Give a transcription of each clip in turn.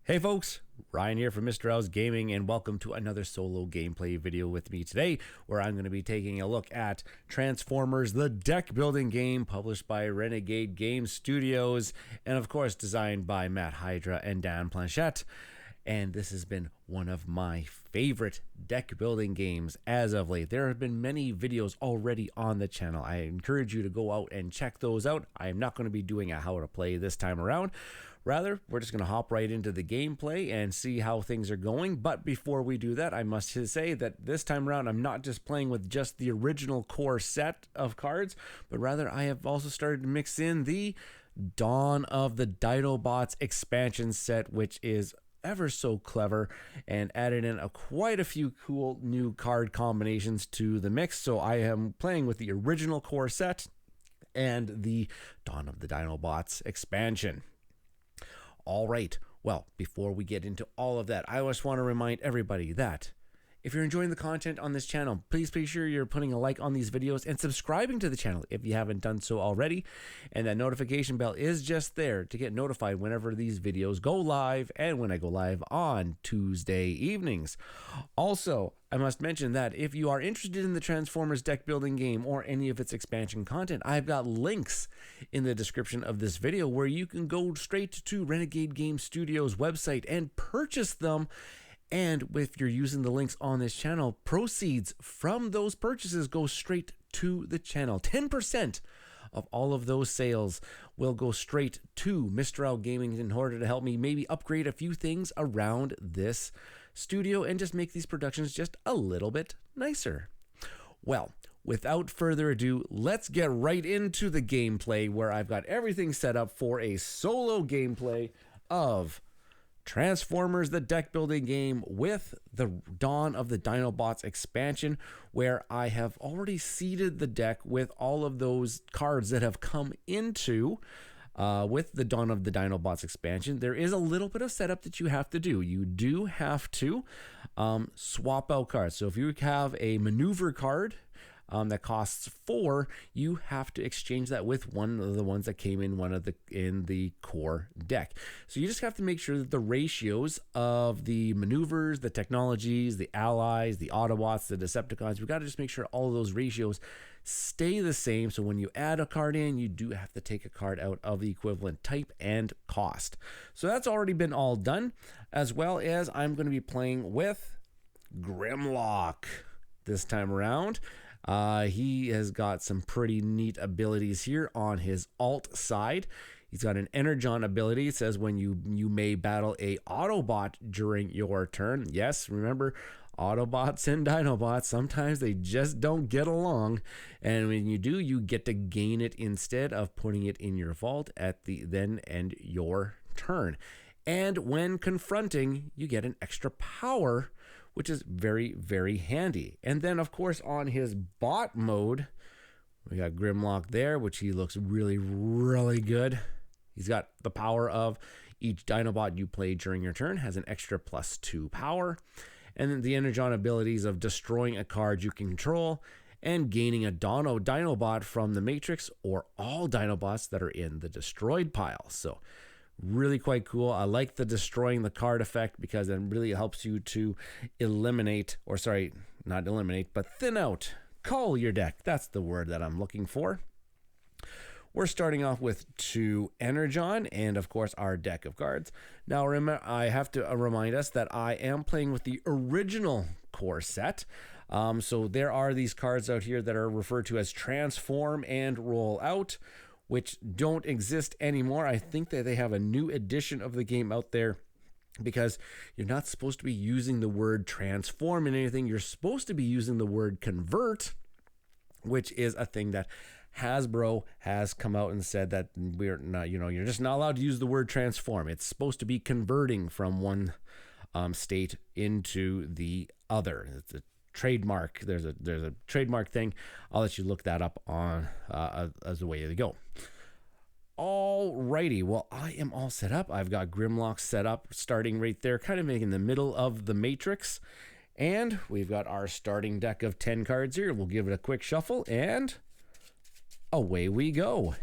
Hey folks, Ryan here from Mista Rau's Gaming, and welcome to another solo gameplay video with me today, where I'm going to be taking a look at Transformers, the deck building game published by Renegade Game Studios, and of course designed by Hyra and Blanchett. And this has been one of my favorite deck building games as of late. There have been many videos already on the channel. I encourage you to go out and check those out. I am not going to be doing a how to play this time around. Rather, we're just going to hop right into the gameplay and see how things are going. But before we do that, I must say that this time around, I'm not just playing with just the original core set of cards, but rather I have also started to mix in the Dawn of the Dinobots expansion set, which is ever so clever, and added in quite a few cool new card combinations to the mix. So I am playing with the original core set and the Dawn of the Dinobots expansion. All right, well, before we get into all of that, I just want to remind everybody that if you're enjoying the content on this channel, please be sure you're putting a like on these videos and subscribing to the channel if you haven't done so already. And that notification bell is just there to get notified whenever these videos go live and when I go live on Tuesday evenings. Also, I must mention that if you are interested in the Transformers deck building game or any of its expansion content, I've got links in the description of this video where you can go straight to Renegade Game Studios website and purchase them. And if you're using the links on this channel, proceeds from those purchases go straight to the channel. 10% of all of those sales will go straight to Mista Rau Gaming in order to help me maybe upgrade a few things around this studio and just make these productions just a little bit nicer. Well, without further ado, let's get right into the gameplay, where I've got everything set up for a solo gameplay of Transformers, the deck building game with the Dawn of the Dinobots expansion, where I have already seeded the deck with all of those cards that have come into with the Dawn of the Dinobots expansion. There is a little bit of setup that you have to do. You do have to swap out cards. So if you have a maneuver card that costs 4, you have to exchange that with one of the ones that came in in the core deck. So you just have to make sure that the ratios of the maneuvers, the technologies, the allies, the Autobots, the Decepticons, we've got to just make sure all of those ratios stay the same. So when you add a card in, you do have to take a card out of the equivalent type and cost. So that's already been all done, as well as I'm going to be playing with Grimlock this time around. He has got some pretty neat abilities here on his alt side. He's got an Energon ability. It says when you may battle a Autobot during your turn. Yes, remember, Autobots and Dinobots, sometimes they just don't get along. And when you do, you get to gain it instead of putting it in your vault at the then end your turn. And when confronting, you get an extra power, which is very, very handy. And then, of course, on his bot mode, we got Grimlock there, which he looks really, really good. He's got the power of each Dinobot you play during your turn has an extra +2 power. And then the Energon abilities of destroying a card you can control and gaining a Dinobot from the Matrix or all Dinobots that are in the destroyed pile. So really quite cool. I like the destroying the card effect because it really helps you to eliminate, or sorry, not eliminate, but thin out, cull your deck. That's the word that I'm looking for. We're starting off with 2 Energon and, of course, our deck of cards. Now, remember, I have to remind us that I am playing with the original core set. So there are these cards out here that are referred to as Transform and Roll Out, which don't exist anymore. I think that they have a new edition of the game out there, because you're not supposed to be using the word transform in anything. You're supposed to be using the word convert, which is a thing that Hasbro has come out and said that we're not, you're just not allowed to use the word transform. It's supposed to be converting from one state into the other. It's a trademark. There's a trademark thing. I'll let you look that up on as a way to go. Alrighty, well, I am all set up. I've got Grimlock set up, starting right there, kind of in the middle of the Matrix. And we've got our starting deck of 10 cards here. We'll give it a quick shuffle, and away we go.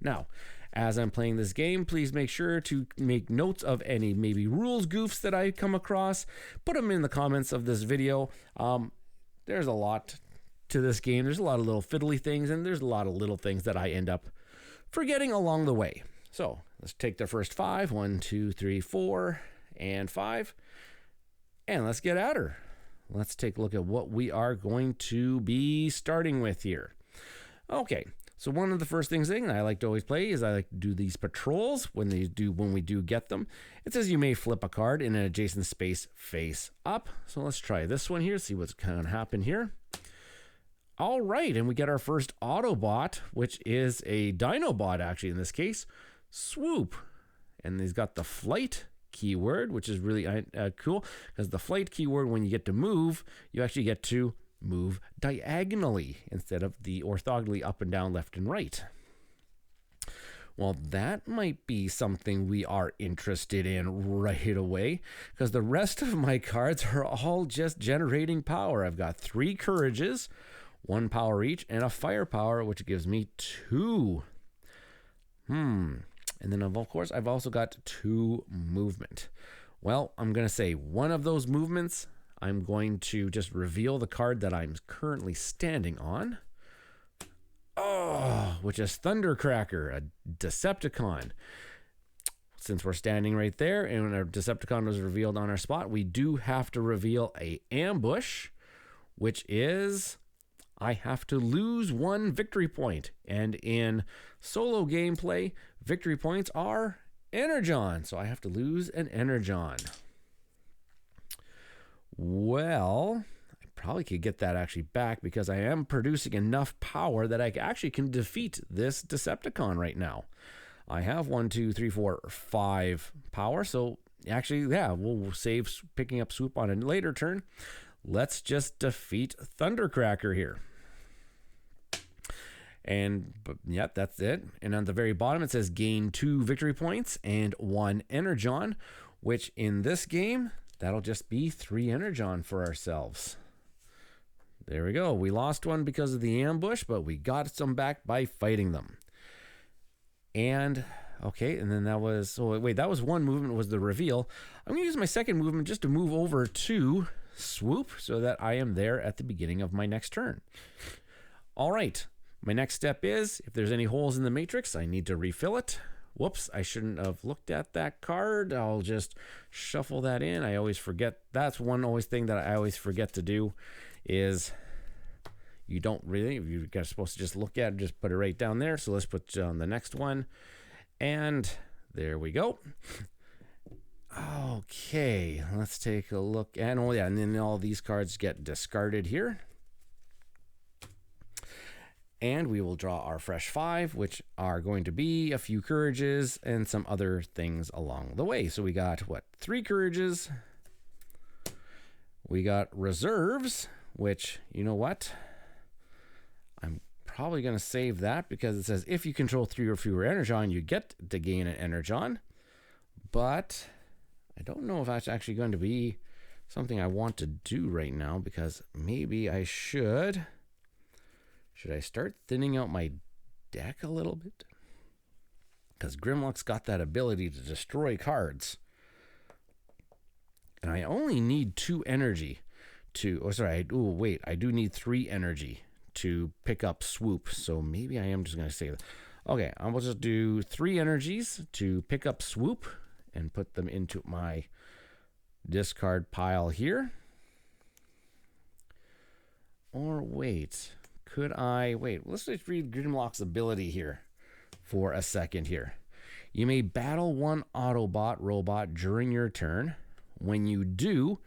Now, As I'm playing this game, please make sure to make notes of any maybe rules goofs that I come across. Put them in the comments of this video. There's a lot to this game. There's a lot of little fiddly things, and there's a lot of little things that I end up forgetting along the way. So let's take the first 5. 1, 2, 3, 4, and 5. And let's get at her. Let's take a look at what we are going to be starting with here. Okay, so one of the first things I like to always play is I like to do these patrols when we do get them. It says you may flip a card in an adjacent space face up. So let's try this one here, see what's going to happen here. All right, and we get our first Autobot, which is a Dinobot actually in this case, Swoop. And he's got the flight keyword, which is really cool, because the flight keyword, when you get to move, you actually get to move diagonally instead of the orthogonally up and down, left and right. Well, that might be something we are interested in right away, because the rest of my cards are all just generating power. I've got 3 courages, 1 power each, and a firepower, which gives me 2. And then, of course, I've also got 2 movement. Well, I'm going to say one of those movements, I'm going to just reveal the card that I'm currently standing on. Oh, which is Thundercracker, a Decepticon. Since we're standing right there and our Decepticon was revealed on our spot, we do have to reveal a ambush, which is I have to lose 1 victory point. And in solo gameplay, victory points are Energon. So I have to lose an Energon. Well, I probably could get that actually back because I am producing enough power that I actually can defeat this Decepticon right now. I have 1, 2, 3, 4, 5 power. So actually, yeah, we'll save picking up Swoop on a later turn. Let's just defeat Thundercracker here. And yeah, that's it. And on the very bottom, it says gain 2 victory points and 1 Energon, which in this game, that'll just be 3 Energon for ourselves. There we go. We lost 1 because of the ambush, but we got some back by fighting them. And okay, and then that was, so wait, that was 1 movement, was the reveal. I'm gonna use my second movement just to move over to Swoop so that I am there at the beginning of my next turn. All right. My next step is, if there's any holes in the matrix, I need to refill it. Whoops, I shouldn't have looked at that card. I'll just shuffle that in. I always forget. That's one thing that I always forget to do is you don't really, you're supposed to just look at it, just put it right down there. So let's put on the next one. And there we go. Okay, let's take a look. And oh yeah, and then all these cards get discarded here. And we will draw our fresh 5, which are going to be a few courages and some other things along the way. So we got, what, 3 courages. We got reserves, which, you know what? I'm probably going to save that because it says if you control 3 or fewer Energon, you get to gain an Energon. But I don't know if that's actually going to be something I want to do right now, because maybe I should... Should I start thinning out my deck a little bit? Because Grimlock's got that ability to destroy cards. And I only need 2 energy to... Oh, sorry. Oh, wait. I do need 3 energy to pick up Swoop. So maybe I am just going to say that. Okay. I will just do 3 energies to pick up Swoop and put them into my discard pile here. Or wait... Could I, wait, let's just read Grimlock's ability here for a second here. You may battle 1 Autobot robot during your turn. When you do,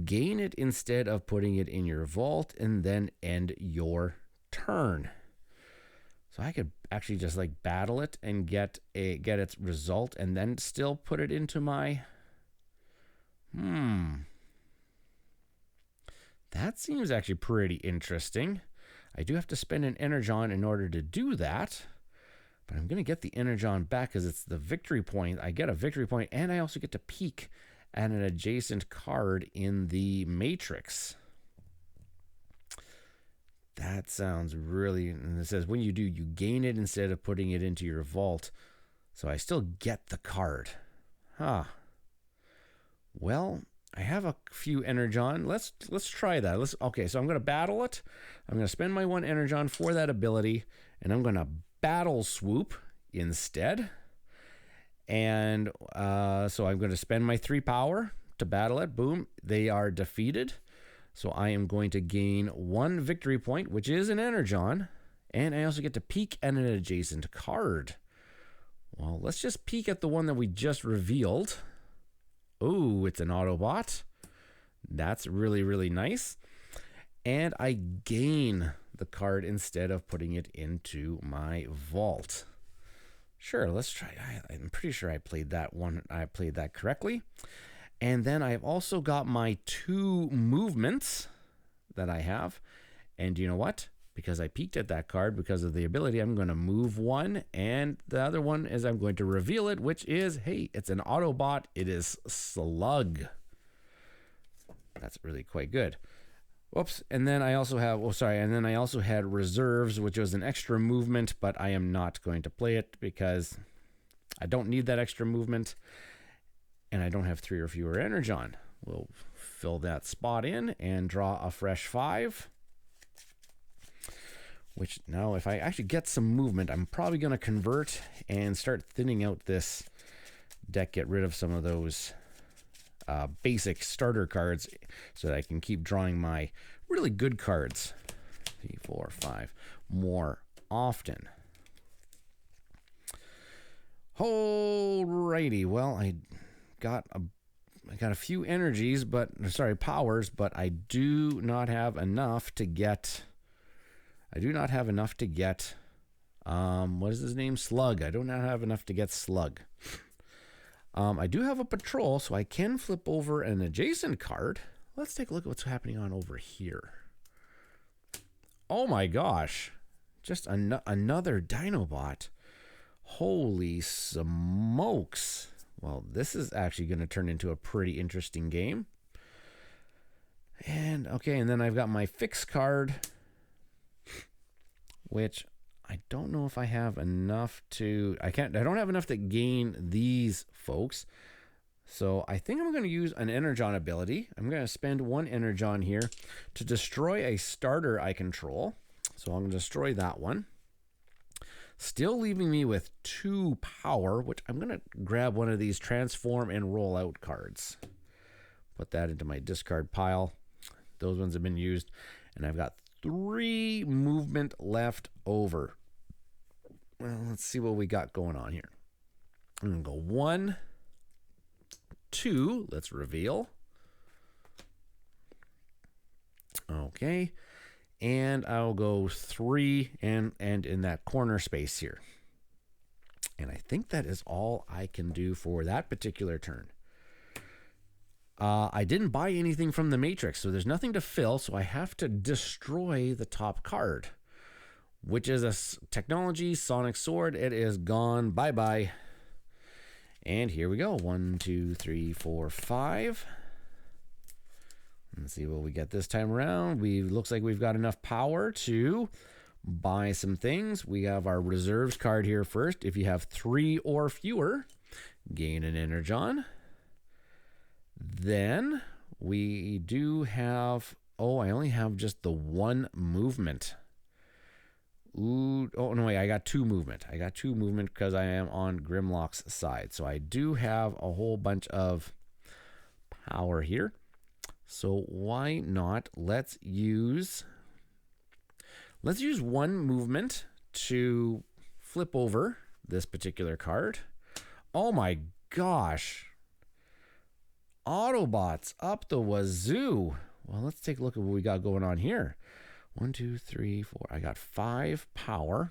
gain it instead of putting it in your vault and then end your turn. So I could actually just like battle it and get its result and then still put it into my, that seems actually pretty interesting. I do have to spend an Energon in order to do that, but I'm going to get the Energon back because it's the victory point. I get a victory point, and I also get to peek at an adjacent card in the matrix. That sounds really... And it says when you do, you gain it instead of putting it into your vault. So I still get the card. Huh. Well, I have a few Energon. Let's try that. Okay, so I'm going to battle it. I'm going to spend my 1 Energon for that ability, and I'm going to battle swoop instead. And so I'm going to spend my 3 power to battle it. Boom, they are defeated. So I am going to gain 1 victory point, which is an Energon, and I also get to peek at an adjacent card. Well, let's just peek at the one that we just revealed. Oh, it's an Autobot. That's really, really nice. And I gain the card instead of putting it into my vault. Sure, let's try. I'm pretty sure I played that one. I played that correctly. And then I've also got my 2 movements that I have. And you know what? Because I peeked at that card because of the ability, I'm going to move 1. And the other one is I'm going to reveal it, which is, hey, it's an Autobot. It is Slug. That's really quite good. Whoops. And then I also have, and then I also had reserves, which was an extra movement, but I am not going to play it because I don't need that extra movement. And I don't have 3 or fewer Energon. We'll fill that spot in and draw a fresh 5. Which now, if I actually get some movement, I'm probably going to convert and start thinning out this deck, get rid of some of those basic starter cards so that I can keep drawing my really good cards 3, 4, 5 more often. Alrighty, well, I got a few energies, powers, but I do not have enough to get. What is his name? Slug. I do not have enough to get Slug. I do have a patrol, so I can flip over an adjacent card. Let's take a look at what's happening on over here. Oh my gosh. Just another Dinobot. Holy smokes. Well, this is actually going to turn into a pretty interesting game. And okay, and then I've got my fix card, which I don't know if I have enough to, I don't have enough to gain these folks. So I think I'm going to use an Energon ability. I'm going to spend 1 Energon here to destroy a starter I control. So I'm going to destroy that one. Still leaving me with 2 power, which I'm going to grab one of these transform and roll out cards. Put that into my discard pile. Those ones have been used. And I've got 3 movement left over. Well, let's see what we got going on here. I'm going to go 1, 2. Let's reveal. Okay. And I'll go 3 and in that corner space here. And I think that is all I can do for that particular turn. I didn't buy anything from the Matrix, so there's nothing to fill, so I have to destroy the top card, which is a technology Sonic Sword. It is gone. Bye-bye. And here we go. 1, 2, 3, 4, 5. Let's see what we get this time around. Looks like we've got enough power to buy some things. We have our reserves card here first. If you have 3 or fewer, gain an Energon. Then we do have, I only have just the 1 movement. Ooh, oh no, wait, I got 2 movement. I got 2 movement because I am on Grimlock's side. So I do have a whole bunch of power here. So why not? Let's use 1 movement to flip over this particular card. Oh my gosh. Autobots up the wazoo. Well, let's take a look at what we got going on here. 1, 2, 3, 4. I got 5 power.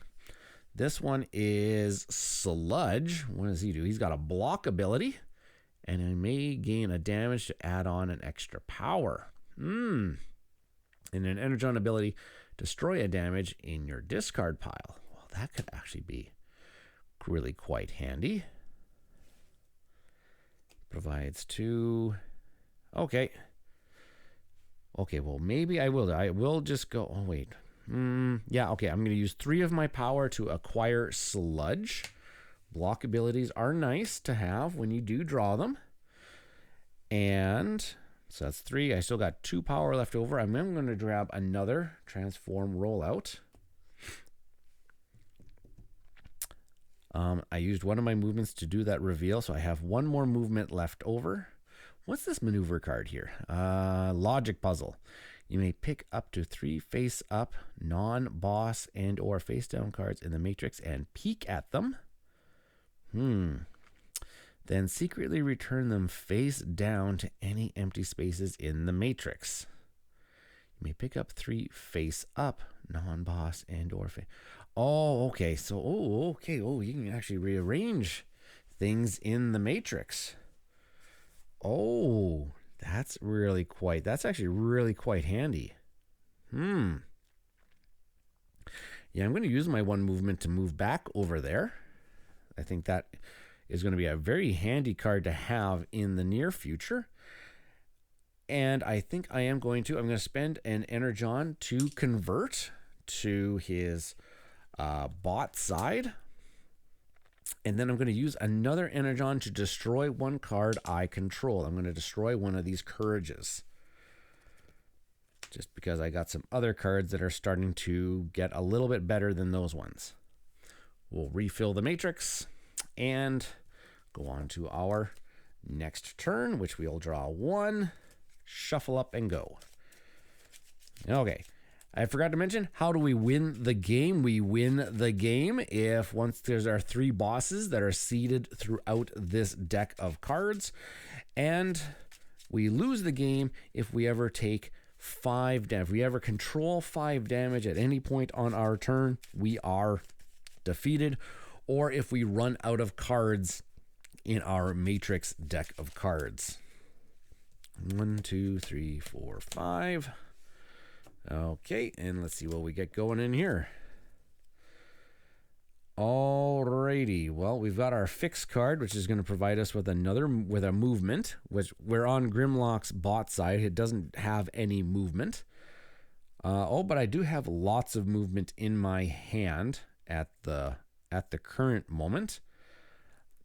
This one is Sludge. What does he do? He's got a block ability. And I may gain a damage to add on an extra power. And an Energon ability, destroy a damage in your discard pile. Well, that could actually be really quite handy. Provides 2. Okay. Okay, well, maybe I will. I will just go. Oh, wait. Yeah, okay. I'm going to use 3 of my power to acquire Sludge. Block abilities are nice to have when you do draw them. And so that's 3. I still got 2 power left over. I'm then going to grab another transform rollout. I used one of my movements to do that reveal, so I have 1 more movement left over. What's this maneuver card here? Logic puzzle. You may pick up to 3 face-up, non-boss, and or face-down cards in the matrix and peek at them. Then secretly return them face down to any empty spaces in the matrix. You may pick up 3 face-up, non-boss, and or face. Oh, okay. So, okay. Oh, you can actually rearrange things in the matrix. Oh, that's actually really quite handy. Yeah, I'm going to use my 1 movement to move back over there. I think that is going to be a very handy card to have in the near future. And I think I'm going to spend an Energon to convert to his bot side. And then I'm going to use another Energon to destroy 1 card I control. I'm going to destroy one of these Courages. Just because I got some other cards that are starting to get a little bit better than those ones. We'll refill the matrix and go on to our next turn, which we'll draw 1, shuffle up, and go. Okay. I forgot to mention, how do we win the game? We win the game if once there's our 3 bosses that are seeded throughout this deck of cards. And we lose the game if we ever take 5 damage. If we ever control 5 damage at any point on our turn, we are defeated. Or if we run out of cards in our matrix deck of cards. 1, 2, 3, 4, 5. Okay, and let's see what we get going in here. Alrighty, well, we've got our fix card, which is going to provide us with a movement, which we're on Grimlock's bot side. It doesn't have any movement. But I do have lots of movement in my hand at the current moment.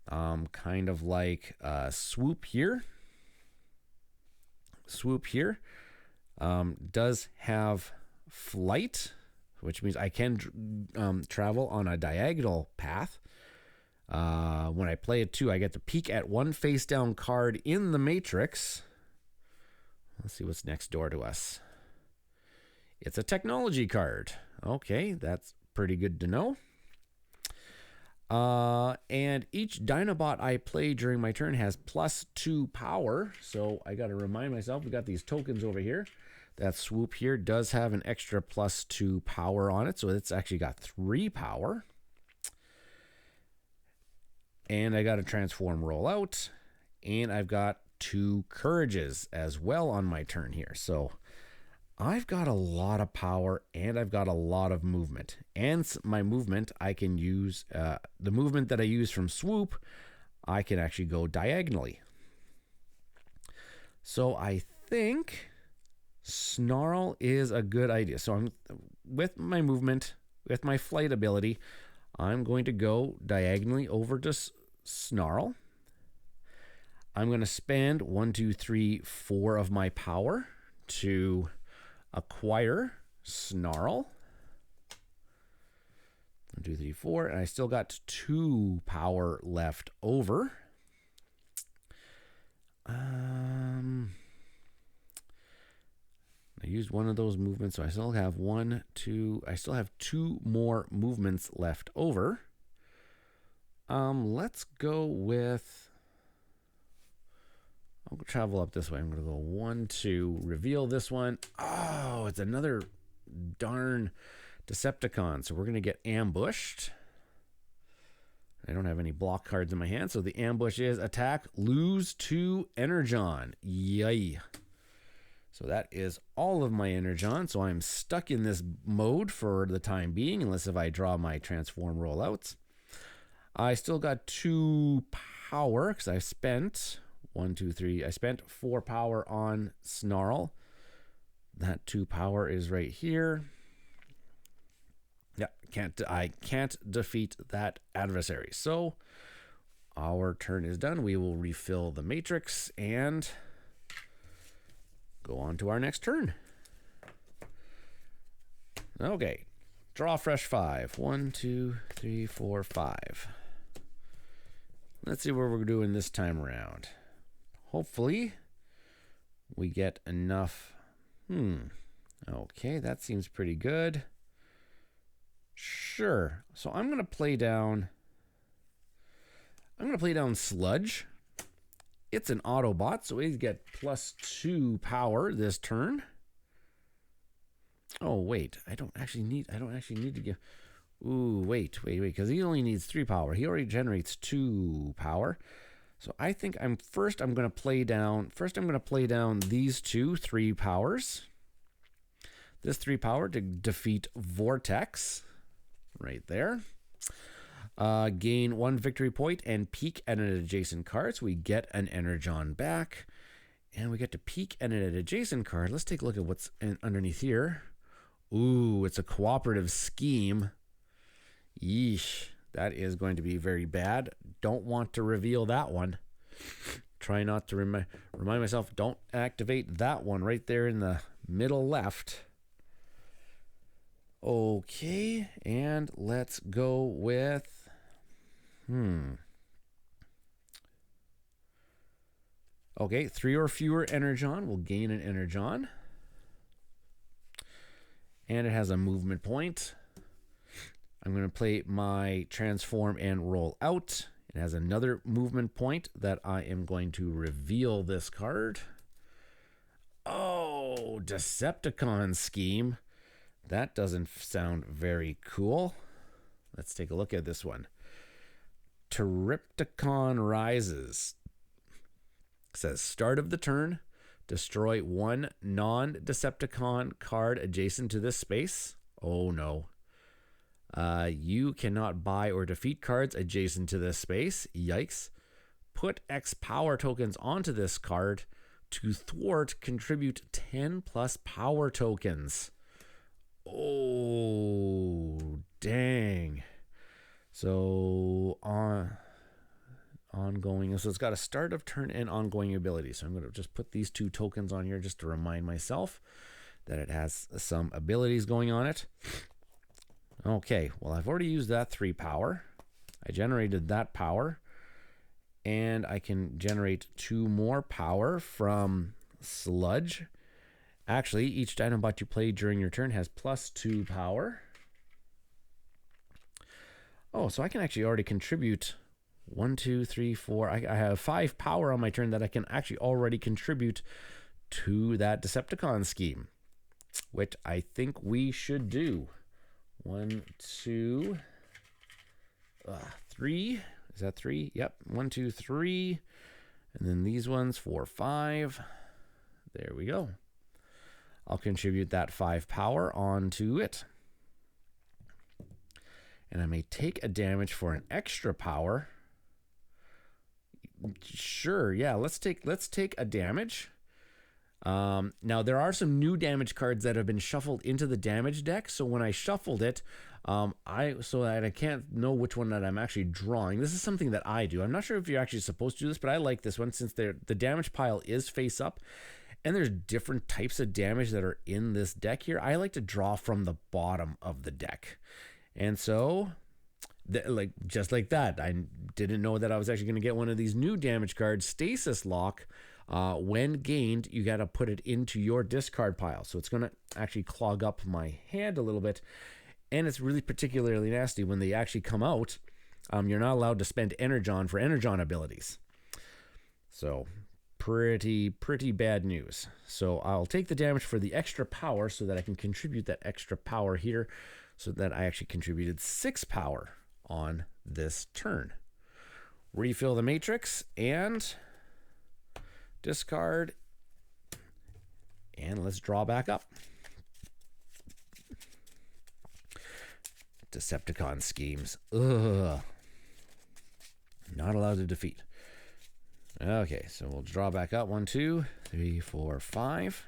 Kind of like Swoop here. Swoop here. Does have flight, which means I can travel on a diagonal path. When I play it too, I get to peek at 1 face down card in the matrix. Let's see what's next door to us. It's a technology card. Okay, that's pretty good to know. And each Dinobot I play during my turn has +2 power. So I got to remind myself, we got these tokens over here. That Swoop here does have an extra +2 power on it. So it's actually got 3 power. And I got a transform rollout. And I've got 2 Courages as well on my turn here. So I've got a lot of power and I've got a lot of movement. And my movement, I can use, the movement that I use from Swoop, I can actually go diagonally. So I think Snarl is a good idea. So I'm with my movement, with my flight ability, I'm going to go diagonally over to Snarl. I'm going to spend 1, 2, 3, 4 of my power to acquire Snarl. 1, 2, 3, 4, and I still got 2 power left over. I used one of those movements, so I still have 1, 2. I still have 2 more movements left over. Let's go with. I'll travel up this way. I'm going to go 1, 2, reveal this one. Oh, it's another darn Decepticon. So we're going to get ambushed. I don't have any block cards in my hand. So the ambush is attack, lose 2 Energon. Yay. So that is all of my Energon. So I'm stuck in this mode for the time being, unless if I draw my transform rollouts. I still got 2 power because I spent 1, 2, 3. I spent 4 power on Snarl. That 2 power is right here. Yeah, I can't defeat that adversary. So our turn is done. We will refill the matrix and go on to our next turn. Okay. Draw fresh 5. 1, 2, 3, 4, 5. Let's see what we're doing this time around. Hopefully we get enough. Okay, that seems pretty good. Sure. So I'm going to play down Sludge. It's an Autobot, so we get +2 power this turn. Oh wait, I don't actually need to give. Ooh, wait, because he only needs 3 power. He already generates 2 power. So I think I'm going to play down these 3 powers. This 3 power to defeat Vortex right there. Gain 1 victory point and peek at an adjacent card. So we get an Energon back. And we get to peek at an adjacent card. Let's take a look at what's underneath here. Ooh, it's a cooperative scheme. Yeesh, that is going to be very bad. Don't want to reveal that one. Try not to remind myself, don't activate that one right there in the middle left. Okay, and let's go with... Okay, 3 or fewer Energon will gain an Energon. And it has a movement point. I'm going to play my transform and roll out. It has another movement point that I am going to reveal this card. Oh, Decepticon scheme. That doesn't sound very cool. Let's take a look at this one. Triptychon Rises. It says start of the turn. Destroy 1 non-Decepticon card adjacent to this space. Oh no. You cannot buy or defeat cards adjacent to this space. Yikes. Put X power tokens onto this card. To thwart, contribute 10 plus power tokens. Oh, dang. So, ongoing. So it's got a start of turn and ongoing ability. So I'm going to just put these 2 tokens on here just to remind myself that it has some abilities going on it. Okay, well, I've already used that 3 power. I generated that power. And I can generate 2 more power from Sludge. Actually, each Dinobot you play during your turn has +2 power. Oh, so I can actually already contribute 1, 2, 3, 4. I have 5 power on my turn that I can actually already contribute to that Decepticon scheme, which I think we should do. 1, 2, 3. Is that 3? Yep. 1, 2, 3. And then these ones, 4, 5. There we go. I'll contribute that 5 power onto it. And I may take a damage for an extra power. Sure, yeah, let's take a damage. Now there are some new damage cards that have been shuffled into the damage deck. So when I shuffled it, so that I can't know which one that I'm actually drawing. This is something that I do. I'm not sure if you're actually supposed to do this, but I like this one since the damage pile is face up. And there's different types of damage that are in this deck here. I like to draw from the bottom of the deck. And so, just like that, I didn't know that I was actually going to get one of these new damage cards, Stasis Lock. When gained, you got to put it into your discard pile. So it's going to actually clog up my hand a little bit. And it's really particularly nasty when they actually come out. You're not allowed to spend Energon for Energon abilities. So pretty bad news. So I'll take the damage for the extra power so that I can contribute that extra power here, so that I actually contributed 6 power on this turn. Refill the matrix and discard. And let's draw back up. Decepticon schemes. Ugh. Not allowed to defeat. Okay, so we'll draw back up. 1, 2, 3, 4, 5.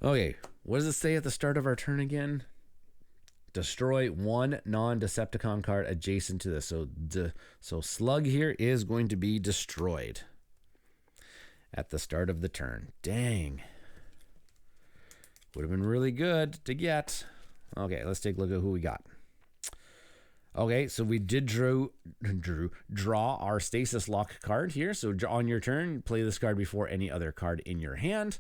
Okay, what does it say at the start of our turn again? destroy one non-Decepticon card adjacent to this. So Slug here is going to be destroyed at the start of the turn. Dang. Would have been really good to get. Okay, let's take a look at who we got. Okay, so we did draw our Stasis Lock card here. So on your turn, play this card before any other card in your hand.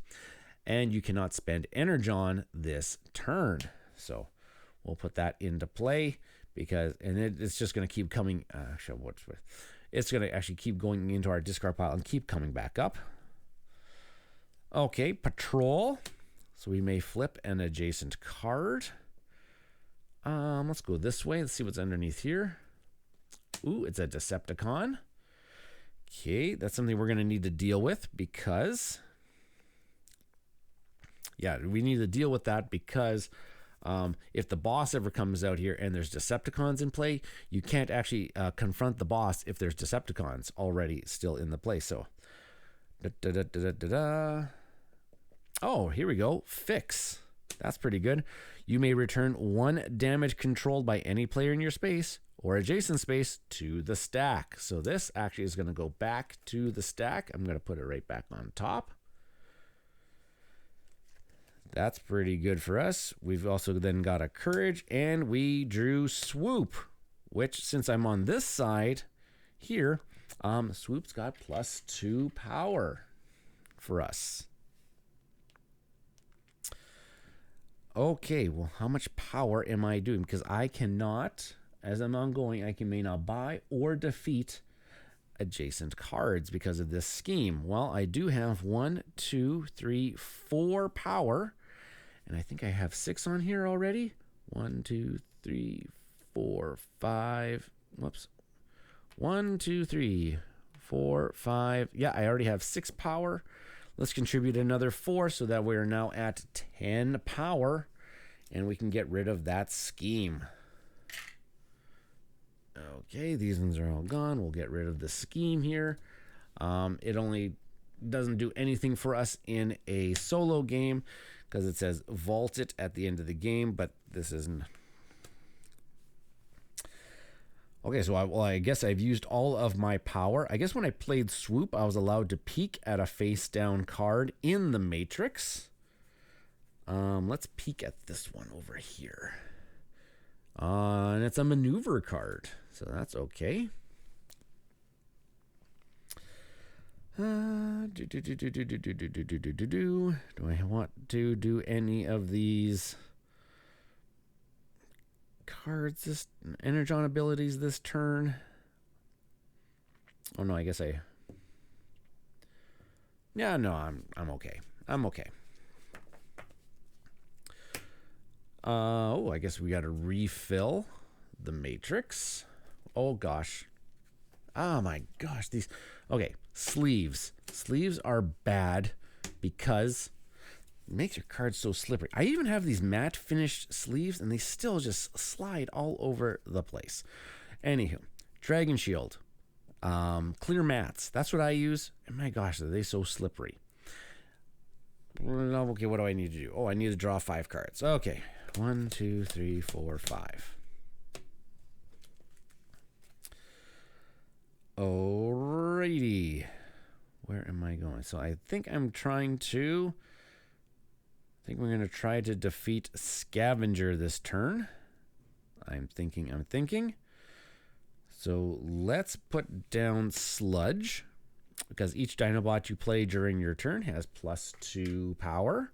And you cannot spend Energon this turn. So we'll put that into play because, and it's just going to keep coming. It's going to actually keep going into our discard pile and keep coming back up. Okay, Patrol. So we may flip an adjacent card. Let's go this way. Let's see what's underneath here. Ooh, it's a Decepticon. Okay, that's something we're going to need to deal with because... Yeah, we need to deal with that because if the boss ever comes out here and there's Decepticons in play, you can't actually confront the boss if there's Decepticons already still in the play. So, oh, here we go. Fix. That's pretty good. You may return one damage controlled by any player in your space or adjacent space to the stack. So this actually is going to go back to the stack. I'm going to put it right back on top. That's pretty good for us. We've also then got a Courage, and we drew Swoop, which since I'm on this side here, Swoop's got +2 power for us. Okay, well, how much power am I doing? Because I cannot, as I'm ongoing, may not buy or defeat adjacent cards because of this scheme. Well, I do have 1, 2, 3, 4 power, and I think I have 6 on here already. 1, 2, 3, 4, 5. Whoops. 1, 2, 3, 4, 5. Yeah, I already have 6 power. Let's contribute another 4 so that we're now at 10 power, and we can get rid of that scheme. Okay, these ones are all gone. We'll get rid of the scheme here. It only doesn't do anything for us in a solo game because it says vault it at the end of the game, but this isn't. Okay, so I guess I've used all of my power. I guess when I played Swoop, I was allowed to peek at a face-down card in the Matrix. Let's peek at this one over here. And it's a maneuver card, so that's okay. Do I want to do any of these cards, this Energon abilities this turn? Oh no, I guess yeah, no, I'm okay. I'm okay. Oh, I guess we got to refill the Matrix. Oh gosh. Oh my gosh, these. Okay, sleeves. Sleeves are bad because it makes your cards so slippery. I even have these matte finished sleeves and they still just slide all over the place. Anywho, Dragon Shield. Clear mats. That's what I use. And my gosh, are they so slippery. Okay, what do I need to do? Oh, I need to draw 5 cards. Okay. 1, 2, 3, 4, 5. Alrighty. Where am I going? So I think we're going to try to defeat Scavenger this turn. I'm thinking. So let's put down Sludge, because each Dinobot you play during your turn has +2 power.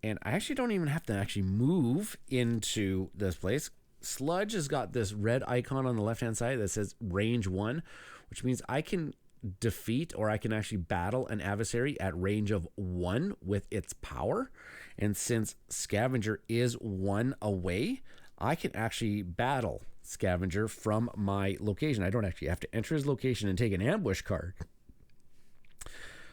And I actually don't even have to actually move into this place. Sludge has got this red icon on the left-hand side that says range 1, which means I can defeat or I can actually battle an adversary at range of 1 with its power. And since Scavenger is 1 away, I can actually battle Scavenger from my location. I don't actually have to enter his location and take an ambush card.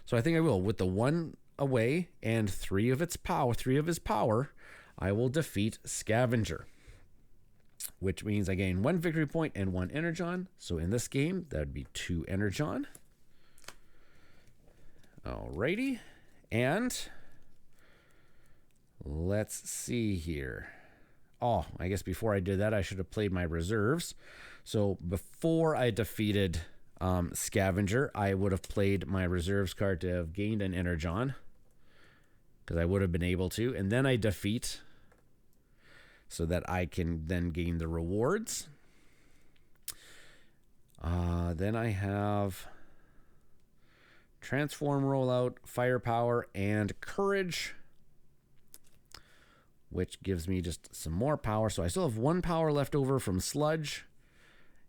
So I think I will. With the 1 away and 3 of his power, I will defeat Scavenger, which means I gain 1 victory point and 1 Energon. So in this game, that would be 2 Energon. Alrighty. And Let's see here. Oh, I guess before I did that, I should have played my reserves. So before I defeated Scavenger, I would have played my reserves card to have gained an Energon, because I would have been able to. And then I defeat so that I can then gain the rewards. Then I have Transform Rollout, Firepower, and Courage, which gives me just some more power. So I still have 1 power left over from Sludge.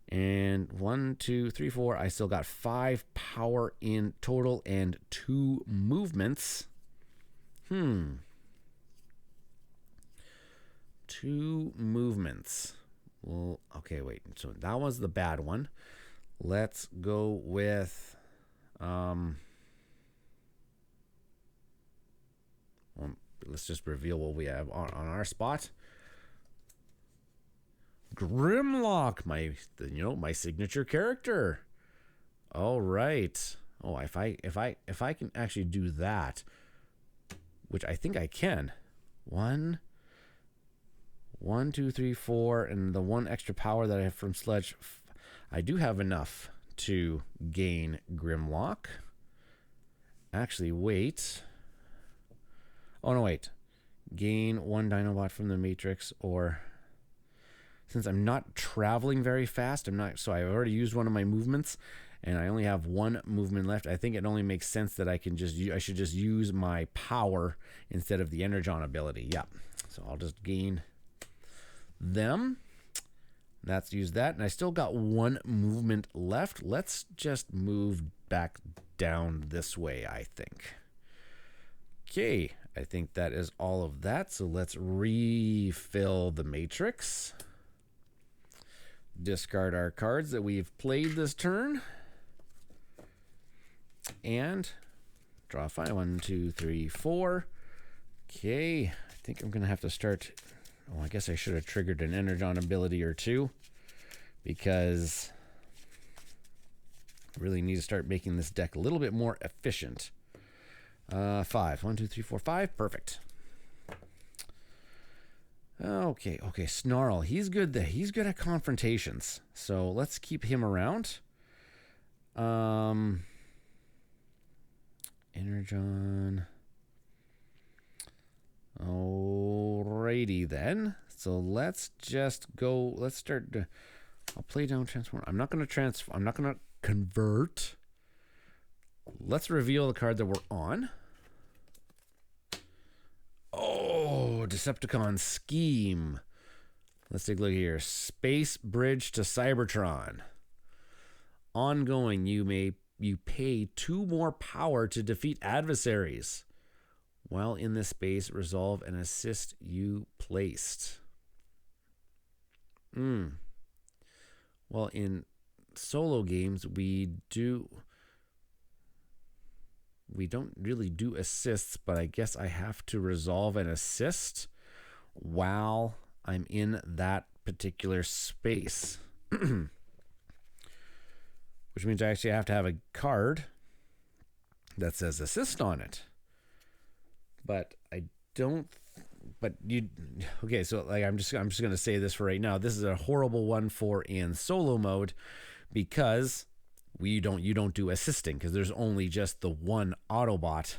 And 1, 2, 3, 4. I still got 5 power in total and 2 movements. 2 movements. Well, okay, wait. So that was the bad one. Let's go with let's just reveal what we have on our spot. Grimlock, my signature character. All right. Oh, if I can actually do that, which I think I can. 1, 2, 3, 4, and the 1 extra power that I have from Sludge, I do have enough to gain Grimlock. Actually, wait. Oh, no, wait. Gain 1 Dinobot from the Matrix, or since I'm not traveling very fast, so I already used one of my movements, and I only have 1 movement left. I think it only makes sense that I should just use my power instead of the Energon ability. Yeah. So I'll just gain them. Let's use that. And I still got 1 movement left. Let's just move back down this way, I think. Okay, I think that is all of that. So let's refill the matrix. Discard our cards that we've played this turn. And draw 5. 1, 2, 3, 4. Okay, I think I'm going to have to start. Oh, I guess I should have triggered an Energon ability or 2, because I really need to start making this deck a little bit more efficient. 5. 1, 2, 3, 4, 5. Perfect. Okay. Snarl. He's good there. He's good at confrontations. So let's keep him around. Energon. Alrighty then. So let's just go. Let's start. I'll play down transform. I'm not going to convert. Let's reveal the card that we're on. Oh, Decepticon Scheme. Let's take a look here. Space Bridge to Cybertron. Ongoing, you pay 2 more power to defeat adversaries. While in this space, resolve an assist you placed. Well, in solo games, we don't really do assists, but I guess I have to resolve an assist while I'm in that particular space. Which means I actually have to have a card that says assist on it. But I don't. But you. Okay, so like I'm just going to say this for right now. This is a horrible one for in solo mode, because you don't do assisting, because there's only just the 1 Autobot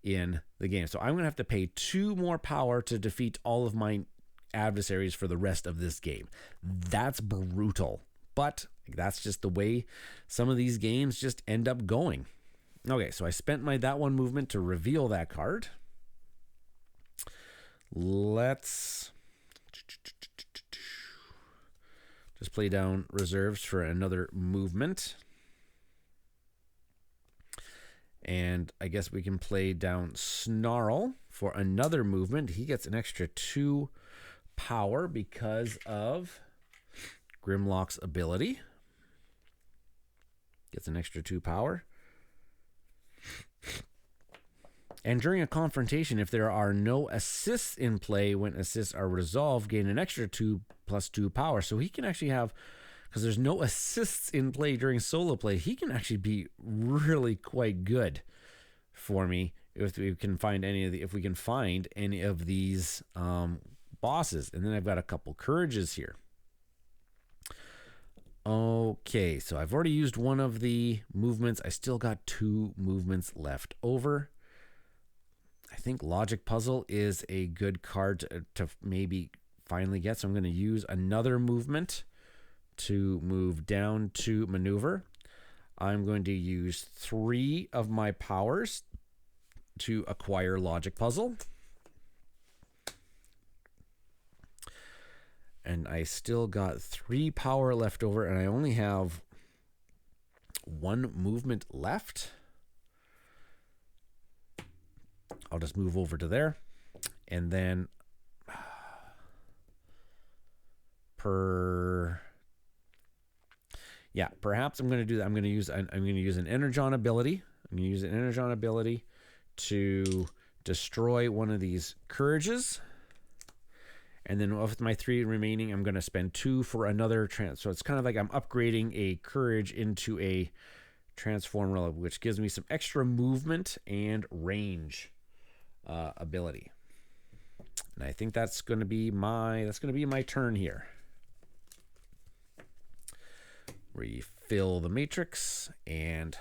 in the game. So I'm going to have to pay 2 more power to defeat all of my adversaries for the rest of this game. That's brutal, but that's just the way some of these games just end up going. Okay, so I spent that 1 movement to reveal that card. Let's just play down reserves for another movement. And I guess we can play down Snarl for another movement. He gets an extra 2 power because of Grimlock's ability. Gets an extra 2 power. And during a confrontation, if there are no assists in play, when assists are resolved, gain an extra 2 plus 2 power. So he can actually have, because there's no assists in play during solo play, he can actually be really quite good for me if we can find any of these bosses. And then I've got a couple courages here. Okay, so I've already used one of the movements. I still got 2 movements left over. I think Logic Puzzle is a good card to maybe finally get. So I'm going to use another movement to move down to maneuver. I'm going to use 3 of my powers to acquire Logic Puzzle. And I still got 3 power left over, and I only have 1 movement left. I'll just move over to there. And then perhaps I'm going to do that. I'm going to use an Energon ability. I'm going to use an Energon ability to destroy one of these courages. And then with my 3 remaining, I'm going to spend 2 for another so it's kind of like I'm upgrading a courage into a transform relic, which gives me some extra movement and range ability. And I think that's going to be my turn here. Refill the matrix, and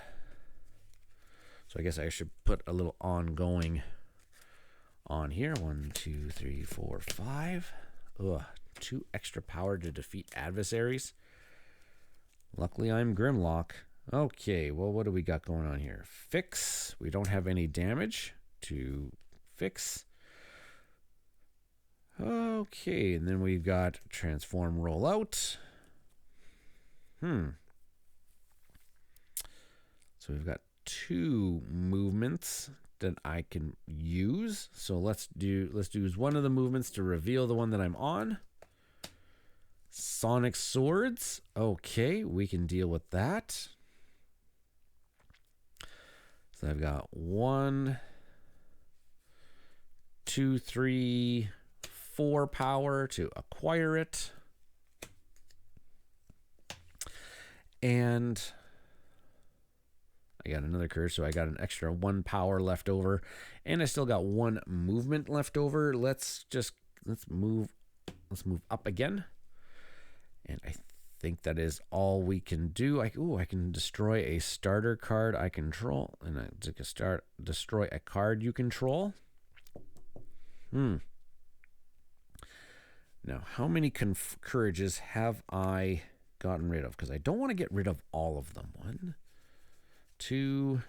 so I guess I should put a little ongoing on here. 1, 2, 3, 4, 5. Ugh, 2 extra power to defeat adversaries. Luckily, I'm Grimlock. Okay, well, what do we got going on here? Fix. We don't have any damage to fix. Okay, and then we've got transform rollout. So we've got 2 movements that I can use. So let's use one of the movements to reveal the one that I'm on. Sonic Swords. Okay, we can deal with that. So I've got 1, 2, 3, 4 power to acquire it. And I got another curse, so I got an extra 1 power left over, and I still got 1 movement left over. Let's move up again, and I think that is all we can do. I can destroy a starter card I control, and I destroy a card you control. Now, how many courages have I gotten rid of? Because I don't want to get rid of all of them. 1, 2,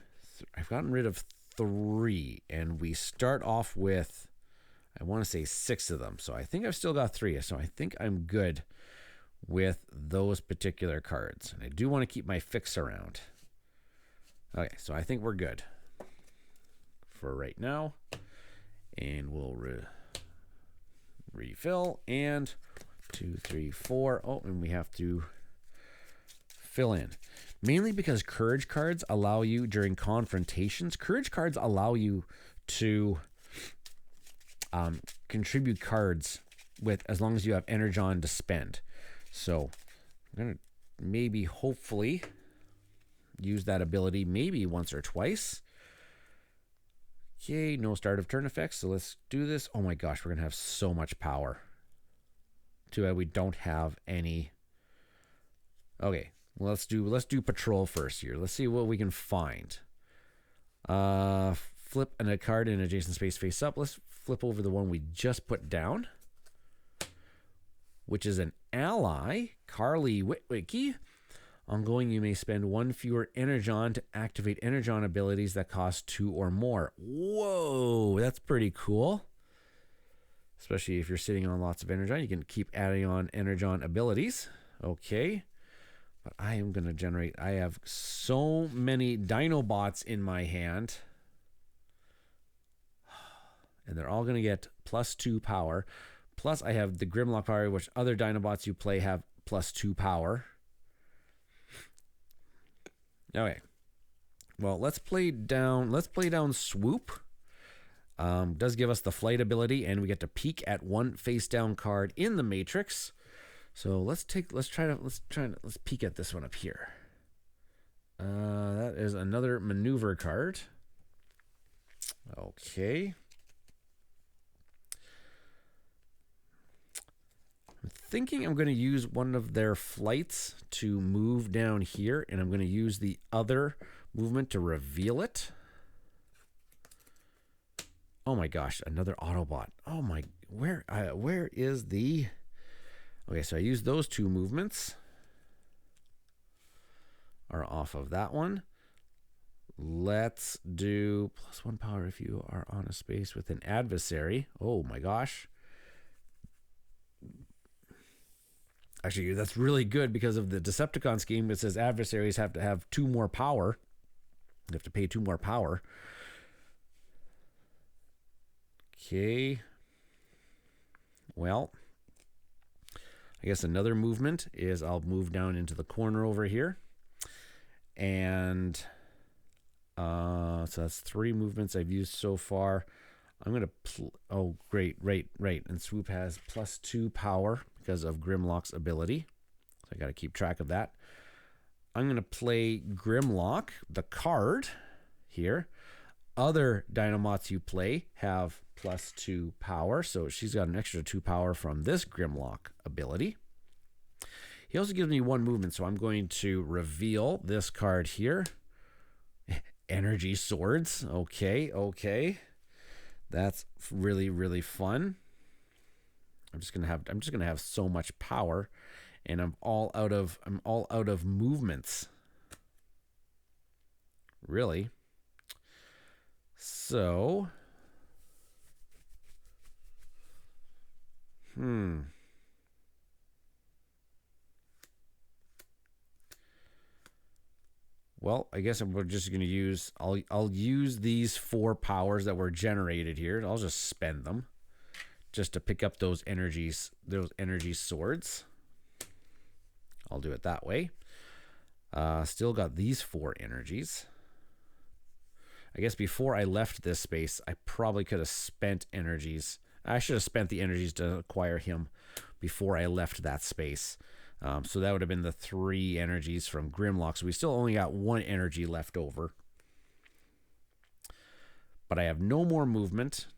I've gotten rid of 3, and we start off with, I want to say 6 of them. So I think I've still got 3. So I think I'm good with those particular cards. And I do want to keep my fix around. Okay, so I think we're good for right now. And we'll refill, and 2, 3, 4. Oh, and we have to fill in. Mainly because courage cards allow you during confrontations. Courage cards allow you to contribute cards with, as long as you have Energon to spend. So I'm gonna maybe, hopefully, use that ability maybe once or twice. Okay, no start of turn effects, so let's do this. Oh my gosh, we're gonna have so much power. Too bad we don't have any. Okay, well, let's do patrol first here. Let's see what we can find. Flip a card in adjacent space face up. Let's flip over the one we just put down, which is an ally, Carly Witwicky. Ongoing, you may spend 1 fewer Energon to activate Energon abilities that cost 2 or more. Whoa, that's pretty cool. Especially if you're sitting on lots of Energon, you can keep adding on Energon abilities. Okay, but I am going to generate, I have so many Dinobots in my hand, and they're all going to get +2 power. Plus, I have the Grimlock power, which other Dinobots you play have +2 power. Okay. Well, let's play down Swoop. Does give us the flight ability, and we get to peek at 1 face down card in the matrix. So let's peek at this one up here. That is another maneuver card. Okay. I'm thinking I'm going to use one of their flights to move down here, and I'm going to use the other movement to reveal it. Oh my gosh, another Autobot. Oh my, where is the... Okay, so I used those two movements. Are off of that one. Let's do +1 power if you are on a space with an adversary. Oh my gosh. Actually, that's really good because of the Decepticon scheme. It says adversaries have to have 2 more power. They have to pay 2 more power. Okay. Well, I guess another movement is I'll move down into the corner over here. And so that's 3 movements I've used so far. I'm going to... Oh, great. Right. And Swoop has +2 power because of Grimlock's ability. So I got to keep track of that. I'm going to play Grimlock, the card here. Other Dinobots you play have +2 power. So she's got an extra 2 power from this Grimlock ability. He also gives me 1 movement, so I'm going to reveal this card here. Energy Swords. Okay. That's really, really fun. I'm just gonna have so much power, and I'm all out of movements. Really. So well, I guess we're just going to use, I'll use these 4 powers that were generated here. I'll just spend them just to pick up those energies, those energy swords. I'll do it that way. Still got these 4 energies. I guess before I left this space, I probably could have spent energies. I should have spent the energies to acquire him before I left that space. So that would have been the 3 energies from Grimlock. So we still only got 1 energy left over. But I have no more movement.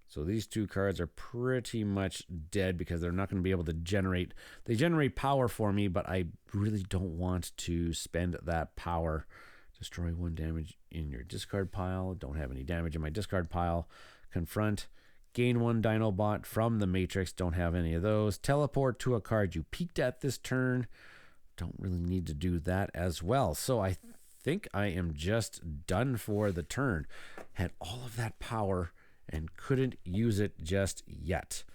So these 2 cards are pretty much dead because they're not going to be able to generate. They generate power for me, but I really don't want to spend that power. Destroy 1 damage in your discard pile. Don't have any damage in my discard pile. Confront. Gain 1 Dinobot from the Matrix. Don't have any of those. Teleport to a card you peeked at this turn. Don't really need to do that as well. So I think I am just done for the turn. Had all of that power and couldn't use it just yet.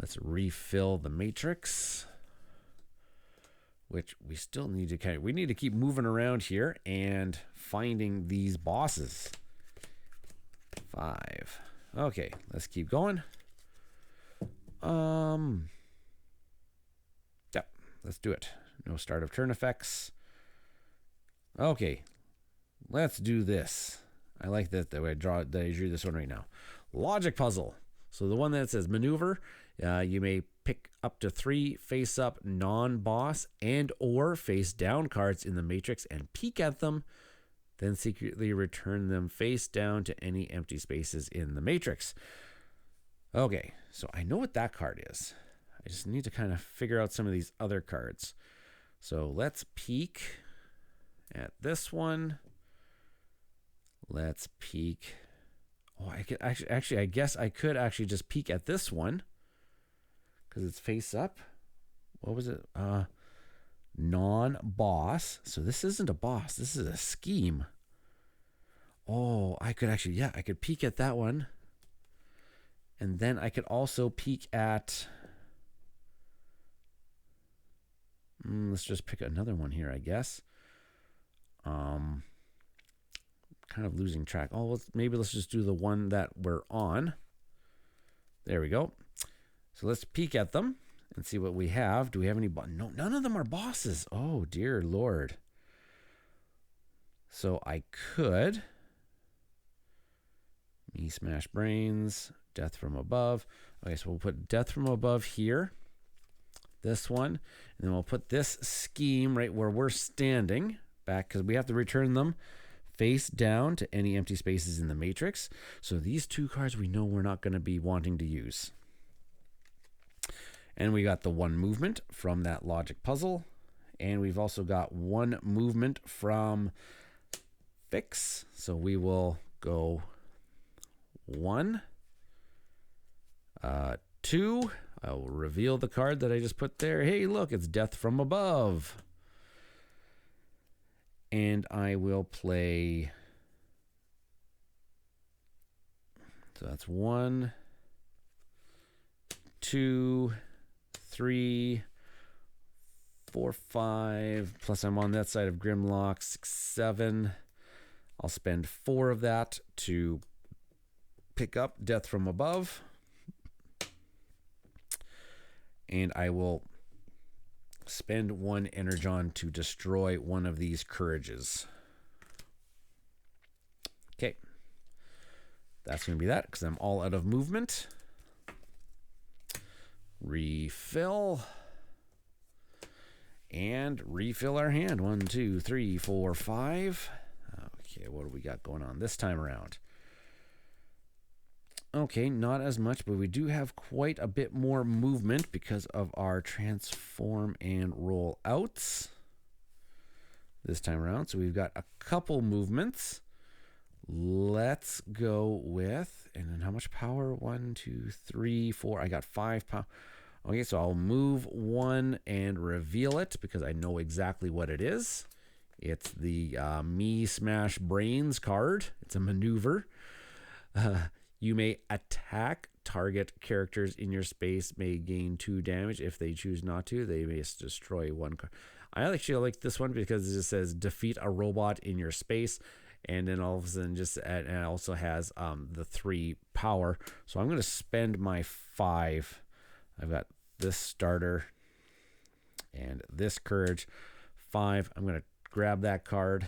Let's refill the Matrix, which we still need to we need to keep moving around here and finding these bosses. 5. Okay, let's keep going. Yep, let's do it. No start of turn effects. Okay, let's do this. I like that I drew this one right now. Logic puzzle. So the one that says maneuver, you may pick up to 3 face-up non-boss and or face-down cards in the Matrix and peek at them, then secretly return them face-down to any empty spaces in the Matrix. Okay, so I know what that card is. I just need to kind of figure out some of these other cards. So let's peek at this one. Let's peek. Oh, I could actually, I guess I could actually just peek at this one because it's face up. What was it? Non-boss. So this isn't a boss. This is a scheme. Oh, I could actually, yeah, I could peek at that one. And then I could also peek at... let's just pick another one here, I guess. Kind of losing track. Oh, maybe let's just do the one that we're on. There we go. So let's peek at them and see what we have. Do we have any? No, none of them are bosses. Oh, dear Lord. So I could... Me smash brains. Death from above. Okay, so we'll put death from above here. this one, and then we'll put this scheme right where we're standing back, because we have to return them face down to any empty spaces in the matrix. So these two cards we know we're not going to be wanting to use. And we got the one movement from that logic puzzle, and we've also got one movement from fix. So we will go 1, 2. I will reveal the card that I just put there. Hey, look, it's Death from Above. And I will play. So that's 1, 2, 3, 4, 5. Plus I'm on that side of Grimlock. 6, 7. I'll spend 4 of that to pick up Death from Above. And I will spend 1 Energon to destroy one of these Courages. Okay. That's going to be that, because I'm all out of movement. Refill. And refill our hand. 1, 2, 3, 4, 5. Okay, what do we got going on this time around? Okay, not as much, but we do have quite a bit more movement because of our transform and roll outs this time around. So we've got a couple movements. Let's go with, and then how much power? 1, 2, 3, 4. I got 5 power. Okay, so I'll move 1 and reveal it because I know exactly what it is. It's the Me Smash Brains card. It's a maneuver. You may attack target characters in your space, may gain 2 damage. If they choose not to, they may destroy 1 card. I actually like this one because it just says defeat a robot in your space, and then all of a sudden and it also has the 3 power. So I'm going to spend my 5. I've got this starter and this courage. 5. I'm going to grab that card.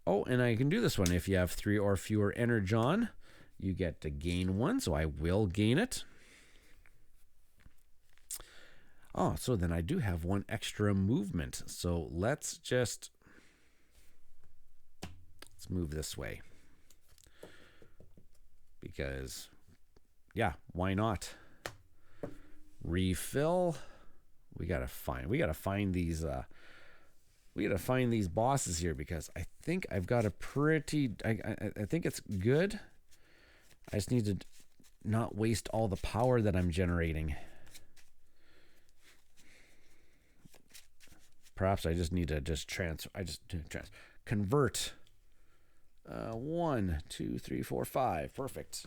Oh, and I can do this one. If you have 3 or fewer Energon, you get to gain 1, so I will gain it. Oh, so then I do have 1 extra movement. So let's move this way. Because, yeah, why not? Refill. We gotta find these bosses here, because I think I've got a pretty. I think it's good. I just need to not waste all the power that I'm generating. Perhaps I just need to convert. 1, 2, 3, 4, 5. Perfect.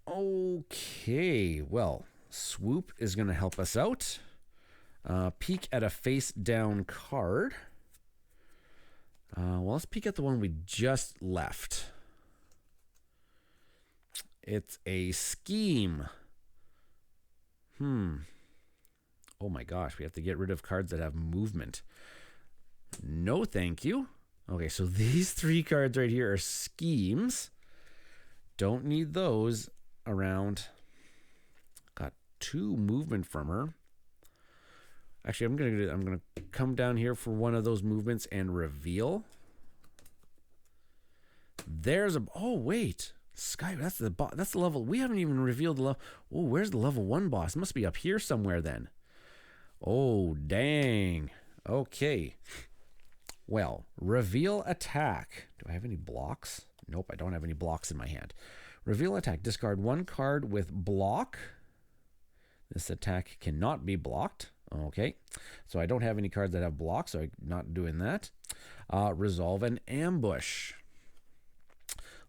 Okay, well, swoop is going to help us out. Peek at a face-down card. Well, let's peek at the one we just left. It's a scheme. Oh my gosh, we have to get rid of cards that have movement. No, thank you. Okay, so these 3 cards right here are schemes. Don't need those around. Got 2 movement from her. Actually, I'm gonna come down here for one of those movements and reveal. There's a. Oh wait, Sky. That's the level. We haven't even revealed the level. Oh, where's the level 1 boss? It must be up here somewhere then. Oh dang. Okay. Well, reveal attack. Do I have any blocks? Nope, I don't have any blocks in my hand. Reveal attack. Discard 1 card with block. This attack cannot be blocked. Okay, so I don't have any cards that have blocks, so I'm not doing that. Resolve an ambush.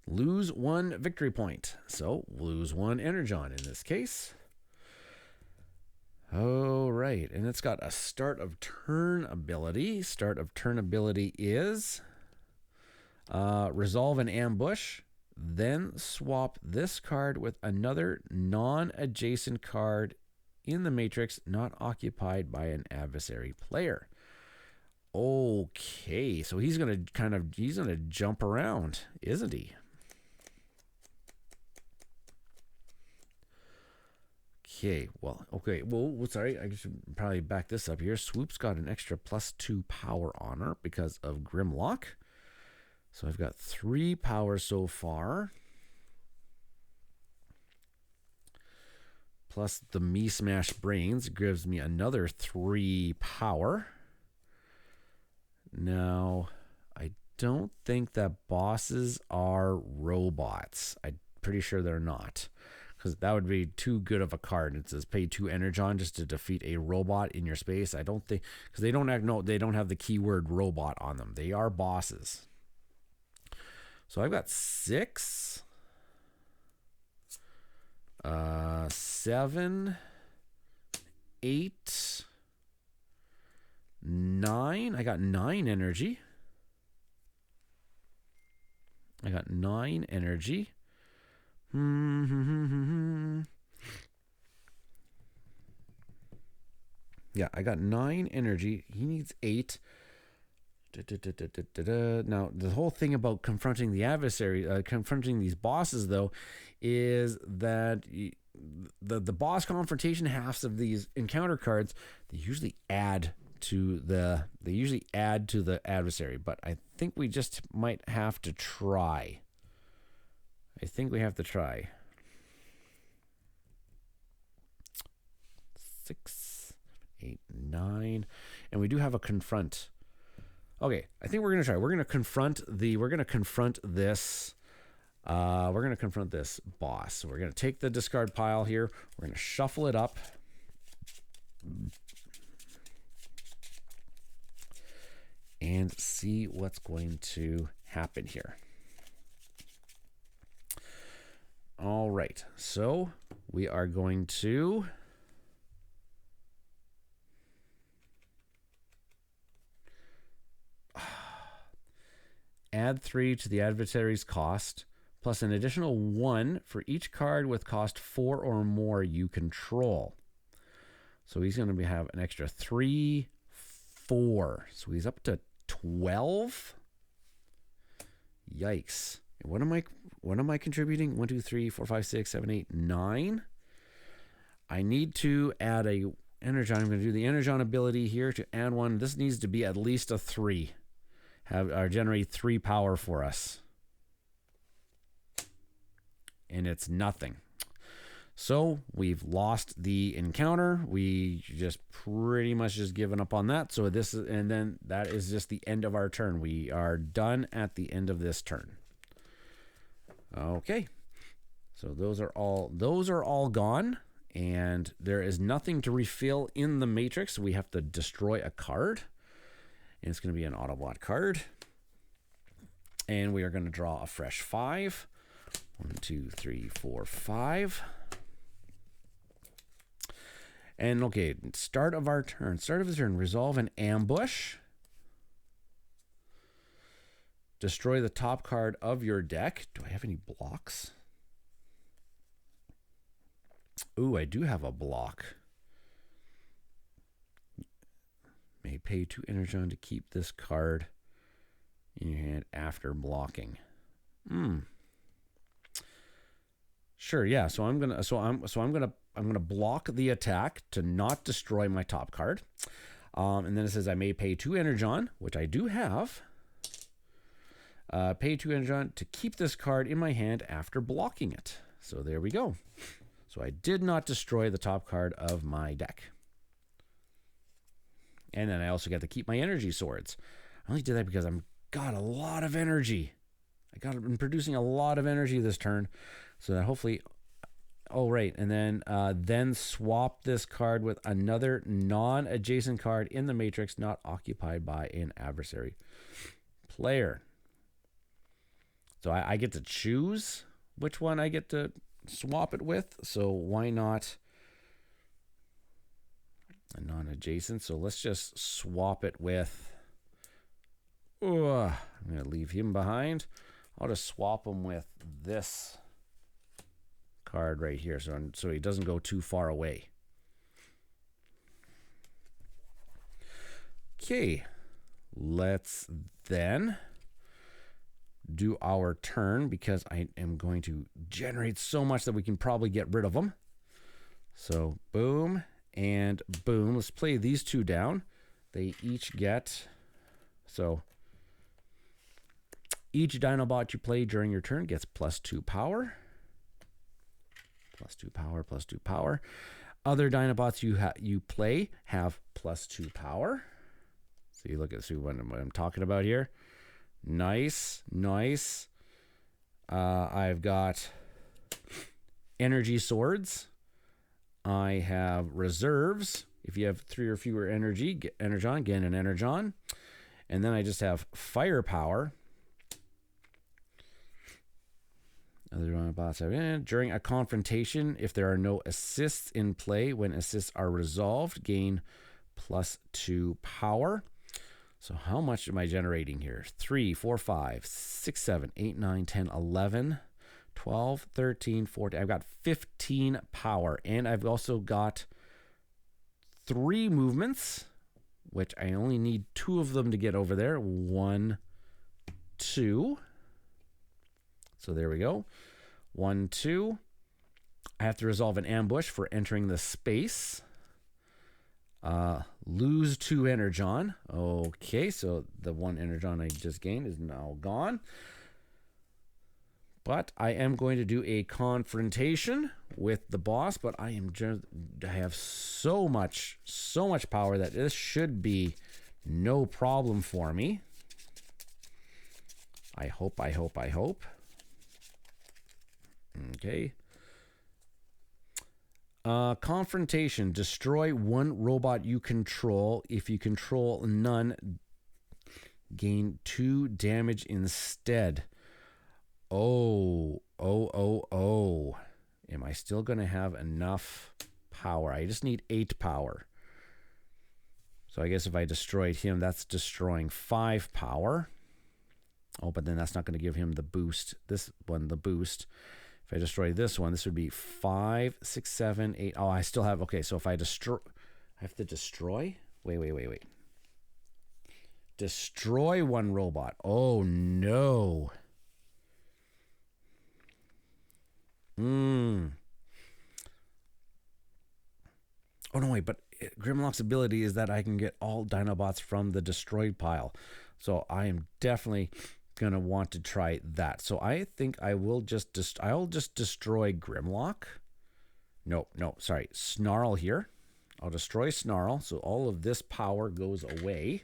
Lose 1 victory point. So lose 1 Energon in this case. All right, and it's got a start of turn ability. Start of turn ability is resolve an ambush. Then swap this card with another non-adjacent card in the matrix not occupied by an adversary player. Okay, so he's gonna jump around, isn't he? Okay, well, sorry, I should probably back this up here. Swoop's got an extra +2 power on her because of Grimlock. So I've got 3 power so far. Plus the Me Smash Brains gives me another 3 power. Now, I don't think that bosses are robots. I'm pretty sure they're not. Because that would be too good of a card. It says pay 2 energon just to defeat a robot in your space. I don't think, because they don't have the keyword robot on them. They are bosses. So I've got 6, 7, 8, 9. I got 9 energy. Yeah, I got 9 energy. He needs 8. Now, the whole thing about confronting the adversary, confronting these bosses, though, is that the boss confrontation halves of these encounter cards, they usually add to the adversary. But I think we just might have to try. 6, 8, 9, and we do have a confront. Okay, I think we're gonna try. We're gonna confront this boss. So we're gonna take the discard pile here. We're gonna shuffle it up. And see what's going to happen here. All right, so we are going to add 3 to the adversary's cost, plus an additional 1 for each card with cost 4 or more you control. So he's going to have an extra 3, 4. So he's up to 12. Yikes. What am I contributing? 1, 2, 3, 4, 5, 6, 7, 8, 9. I need to add a energon. I'm going to do the energon ability here to add 1. This needs to be at least a 3. Generate 3 power for us. And it's nothing. So we've lost the encounter. We just pretty much just given up on that. So and then that is just the end of our turn. We are done at the end of this turn. Okay. So those are all gone, and there is nothing to refill in the matrix. We have to destroy a card, and it's going to be an Autobot card. And we are going to draw a fresh 5. 1, 2, 3, 4, 5. And okay, start of the turn, resolve an ambush. Destroy the top card of your deck. Do I have any blocks? Ooh, I do have a block. May pay 2 energon to keep this card in your hand after blocking. Sure, yeah. So I'm gonna block the attack to not destroy my top card. And then it says I may pay 2 energon, which I do have. Pay 2 energon to keep this card in my hand after blocking it. So there we go. So I did not destroy the top card of my deck. And then I also get to keep my energy swords. I only did that because I've got a lot of energy. I'm producing a lot of energy this turn. So that hopefully, oh right, and then swap this card with another non-adjacent card in the matrix not occupied by an adversary player. So I get to choose which one I get to swap it with. So why not a non-adjacent? So let's just swap it with, I'm going to leave him behind. I'll just swap him with this card right here, so he doesn't go too far away. Okay, let's then do our turn, because I am going to generate so much that we can probably get rid of them. So boom and boom. Let's play these two down. They each get, so each Dinobot you play during your turn gets +2 power. +2 power, +2 power. Other Dinobots you play have +2 power. So you see what I'm talking about here. Nice, nice. I've got energy swords. I have reserves. If you have 3 or fewer energy, get energon, get an energon. And then I just have firepower. Other Dinobots have during a confrontation, if there are no assists in play, when assists are resolved, gain +2 power. So how much am I generating here? 3, 4, 5, 6, 7, 8, 9, 10, 11, 12, 13, 14. I've got 15 power. And I've also got 3 movements, which I only need 2 of them to get over there. 1, 2. So there we go. 1, 2. I have to resolve an ambush for entering the space. Lose 2 energon. Okay, so the 1 energon I just gained is now gone. But I am going to do a confrontation with the boss, but I have so much power that this should be no problem for me. I hope. Okay. Confrontation. Destroy 1 robot you control. If you control none, gain 2 damage instead. Oh. Am I still going to have enough power? I just need 8 power. So I guess if I destroyed him, that's destroying 5 power. Oh, but then that's not going to give him the boost. This one, the boost. If I destroy this one, this would be 5, 6, 7, 8. Oh, I still have, okay, so if I destroy, I have to destroy? Wait. Destroy 1 robot. Oh, no. Oh, no, wait, but Grimlock's ability is that I can get all Dinobots from the destroyed pile. So I am definitely gonna want to try that. So I think I will I'll just destroy Grimlock. No, sorry, Snarl here. I'll destroy Snarl, so all of this power goes away.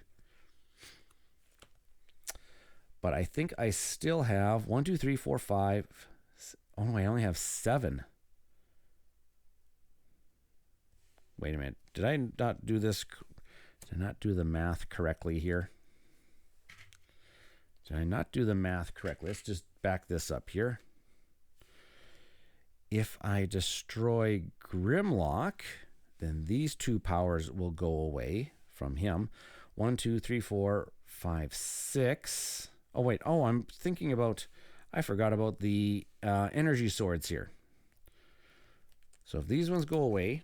But I think I still have 1, 2, 3, 4, 5. Oh no, I only have 7. Wait a minute. Did I not do this? Did I not do the math correctly here? Did I not do the math correctly? Let's just back this up here. If I destroy Grimlock, then these 2 powers will go away from him. 1, 2, 3, 4, 5, 6. Oh, wait. Oh, I'm thinking about... I forgot about the energy swords here. So if these ones go away...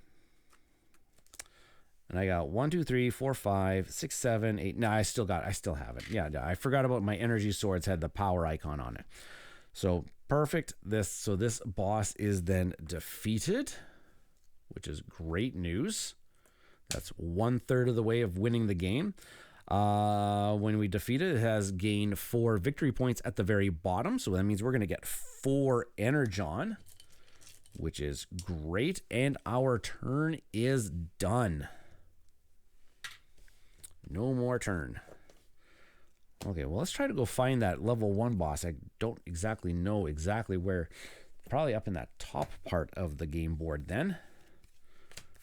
And I got 1, 2, 3, 4, 5, 6, 7, 8. No, I still have it. Yeah, I forgot about my energy swords had the power icon on it. So perfect. So this boss is then defeated, which is great news. That's 1/3 of the way of winning the game. When we defeat it, it has gained 4 victory points at the very bottom. So that means we're going to get 4 energon, which is great. And our turn is done. No more turn. Okay, well, let's try to go find that level 1 boss. I don't exactly know where. Probably up in that top part of the game board then.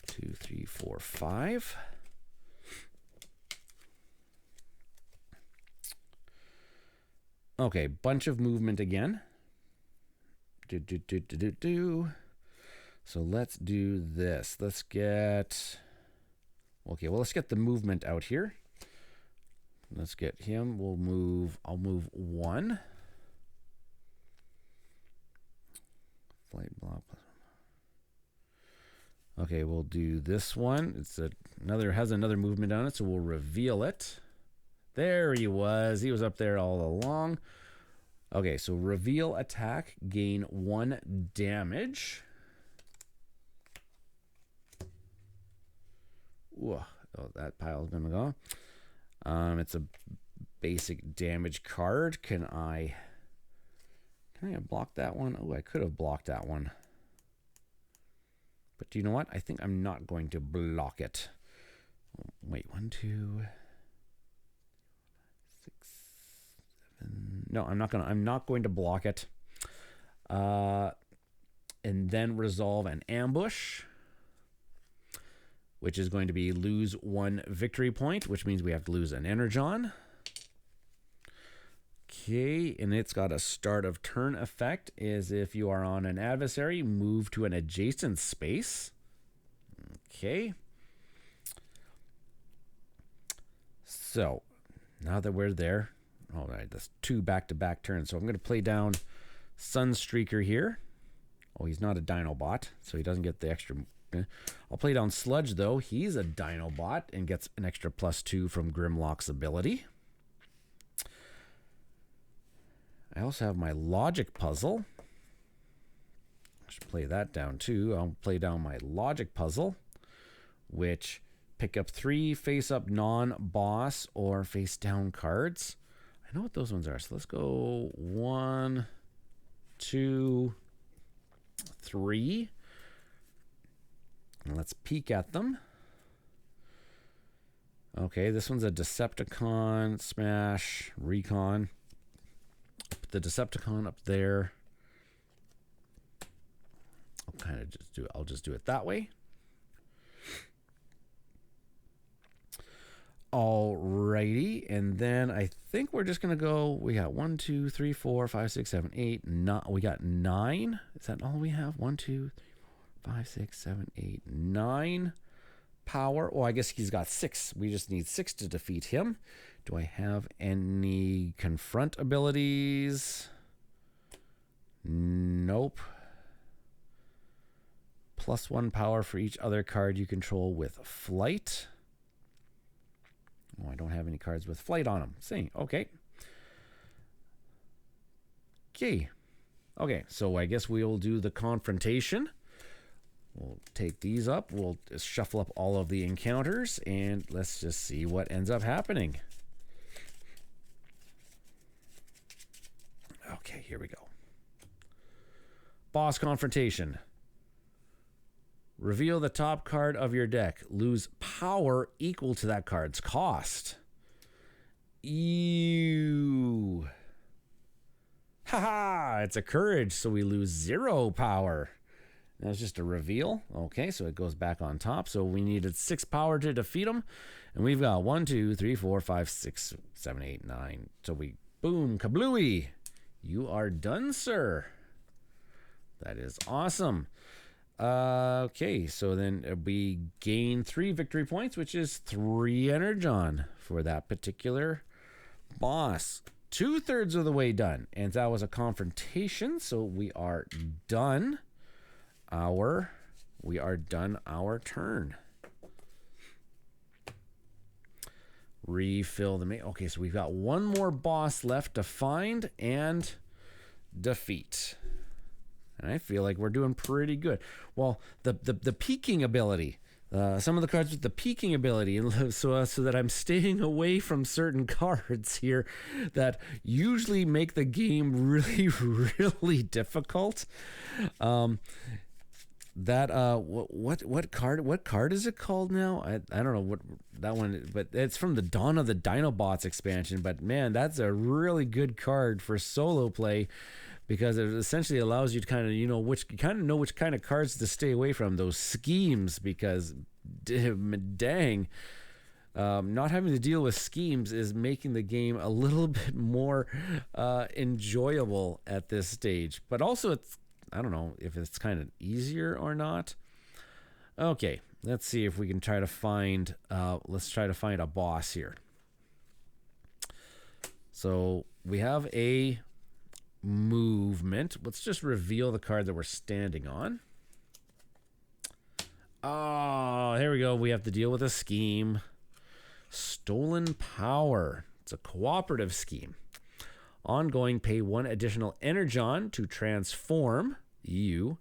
2, 3, 4, 5. Okay, bunch of movement again. So let's do this. Let's get... Okay, well, let's get the movement out here. Let's get him. I'll move 1. Flight block. Okay, we'll do this one. It's has another movement on it, so we'll reveal it. There he was. He was up there all along. Okay, so reveal attack, gain 1 damage. Ooh, oh, that pile's gonna go. It's a basic damage card. Can I block that one? Oh, I could have blocked that one. But do you know what? I think I'm not going to block it. Wait, 1, 2, 6, 7. No, I'm not going to block it. And then resolve an ambush, which is going to be lose 1 victory point, which means we have to lose an energon. Okay, and it's got a start of turn effect, is if you are on an adversary, move to an adjacent space. Okay. So, now that we're there, all right, that's 2 back-to-back turns. So I'm going to play down Sunstreaker here. Oh, he's not a Dinobot, so he doesn't get the extra. I'll play down Sludge, though. He's a Dinobot and gets an extra +2 from Grimlock's ability. I also have my Logic Puzzle. I should play that down, too. I'll play down my Logic Puzzle, which pick up 3 face-up non-boss or face-down cards. I know what those ones are, so let's go 1, 2, 3. And let's peek at them. Okay, this one's a Decepticon, Smash, Recon. Put the Decepticon up there. I'll just do it that way. Alrighty, and then I think we're just gonna go. We got 1, 2, 3, 4, 5, 6, 7, 8, 9. We got 9. Is that all we have? 1, 2, 3, 4, 5, 6, 7, 8, 9 power. Oh, I guess he's got 6. We just need 6 to defeat him. Do I have any confront abilities? Nope. +1 power for each other card you control with flight. Oh, I don't have any cards with flight on them. See, okay. Okay, so I guess we'll do the confrontation. We'll take these up. We'll just shuffle up all of the encounters, and let's just see what ends up happening. Okay, here we go. Boss confrontation. Reveal the top card of your deck. Lose power equal to that card's cost. Ew. Haha, it's a courage, so we lose 0 power. That's just a reveal. Okay, so it goes back on top. So we needed 6 power to defeat him. And we've got 1, 2, 3, 4, 5, 6, 7, 8, 9. So we, boom, kablooey. You are done, sir. That is awesome. Okay, so then we gain 3 victory points, which is 3 energon for that particular boss. 2/3 of the way done. And that was a confrontation, so we are done our turn. Refill the okay, so we've got 1 more boss left to find and defeat. And I feel like we're doing pretty good. Well, the peeking ability, some of the cards with the peeking ability, so that I'm staying away from certain cards here that usually make the game really, really difficult. What card is it called now? I don't know what that one, but it's from the Dawn of the Dinobots expansion. But man, that's a really good card for solo play, because it essentially allows you to kind of know which kind of cards to stay away from, those schemes, because dang, not having to deal with schemes is making the game a little bit more enjoyable at this stage. But also, it's, I don't know if it's kind of easier or not. Okay, let's see if we can try to find let's try to find a boss here. So we have a movement. Let's just reveal the card that we're standing on. Oh, here we go. We have to deal with a scheme. Stolen Power. It's a cooperative scheme. Ongoing, pay 1 additional energon to transform you.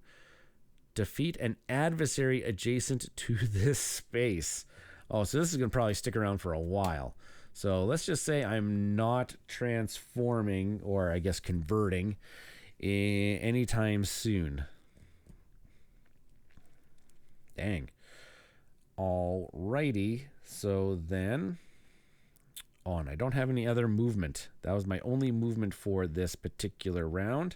Defeat an adversary adjacent to this space. Oh, so this is going to probably stick around for a while. So let's just say I'm not transforming, or I guess converting, anytime soon. Dang. Alrighty. So then... Oh, and I don't have any other movement. That was my only movement for this particular round.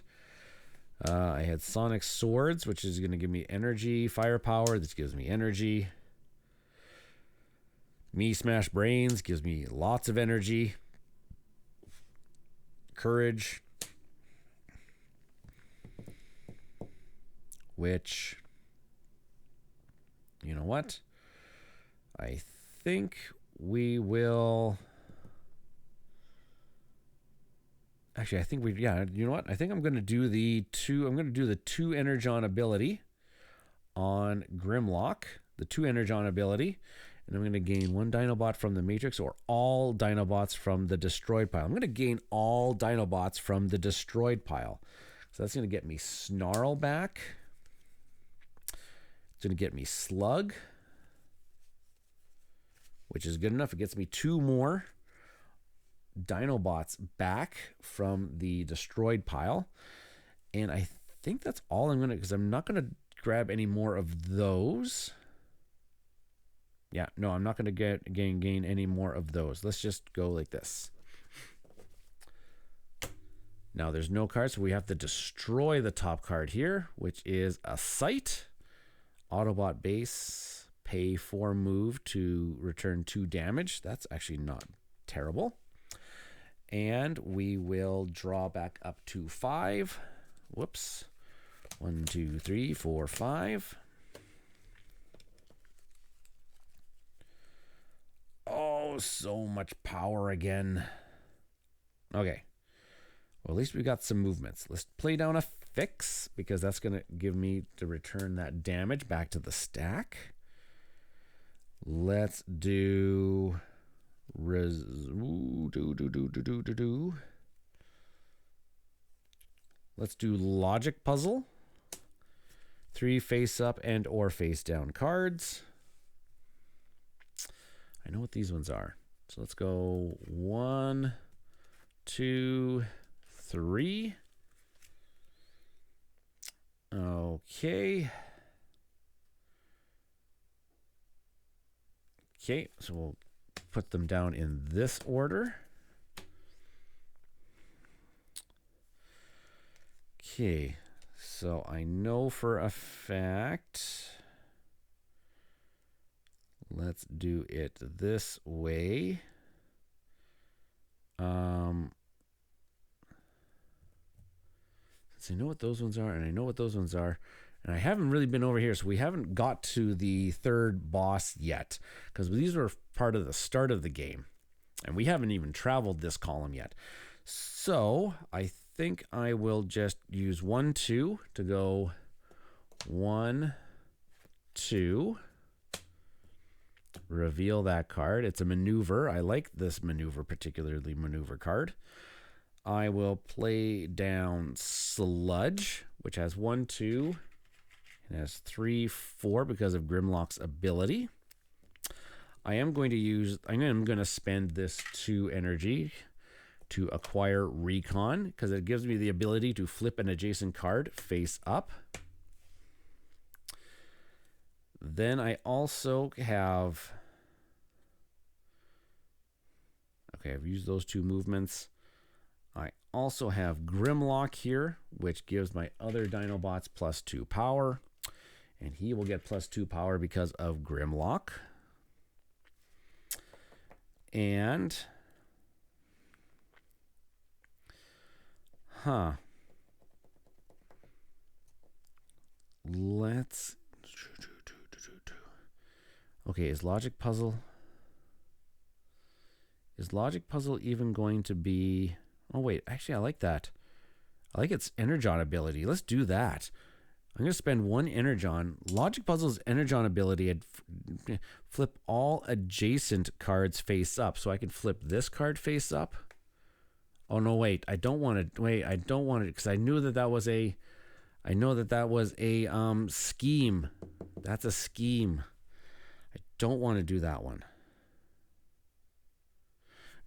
I had Sonic Swords, which is going to give me energy. Firepower, this gives me energy. Me Smash Brains gives me lots of energy. Courage. Which, you know what? I think we will... Actually, I think you know what? I think I'm going to do the two Energon ability on Grimlock, the two Energon ability, and I'm going to gain one Dinobot from the Matrix or all Dinobots from the destroyed pile. I'm going to gain all Dinobots from the destroyed pile. So that's going to get me Snarl back. It's going to get me Slug, which is good enough. It gets me two more Dinobots back from the destroyed pile. And I think that's all I'm going to, because I'm not going to grab any more of those. Yeah, no, I'm not going to gain any more of those. Let's just go like this. Now there's no cards, so we have to destroy the top card here, which is a Sight. Autobot base, pay 4 move to return 2 damage. That's actually not terrible. And we will draw back up to 5. Whoops. 1, 2, 3, 4, 5. Oh, so much power again. Okay. Well, at least we got some movements. Let's play down a Fix, because that's going to give me to return that damage back to the stack. Let's do... Let's do Logic Puzzle. 3 face-up and or face-down cards. I know what these ones are. So let's go 1, 2, 3. Okay. Okay, so we'll put them down in this order. Okay, so I know for a fact, let's do it this way. Since I know what those ones are, and I know what those ones are, and I haven't really been over here, so we haven't got to the third boss yet, because these were part of the start of the game, and we haven't even traveled this column yet. So I think I will just use 1, 2 to go 1, 2. Reveal that card. It's a maneuver. I like this maneuver, particularly maneuver card. I will play down Sludge, which has 1, 2. It has 3, 4 because of Grimlock's ability. I am going to spend this 2 energy to acquire Recon, because it gives me the ability to flip an adjacent card face up. Then I also have... Okay, I've used those 2 movements. I also have Grimlock here, which gives my other Dinobots +2 power. And he will get +2 power because of Grimlock. And... Let's... Okay, is Logic Puzzle even going to be... Oh, wait. Actually, I like that. I like its Energon ability. Let's do that. I'm going to spend 1 Energon. Logic Puzzle's Energon ability and flip all adjacent cards face up. So I can flip this card face up. Oh, no, wait. I don't want it. Wait, I don't want it, because I knew that that was a... I know that that was a scheme. That's a scheme. I don't want to do that one.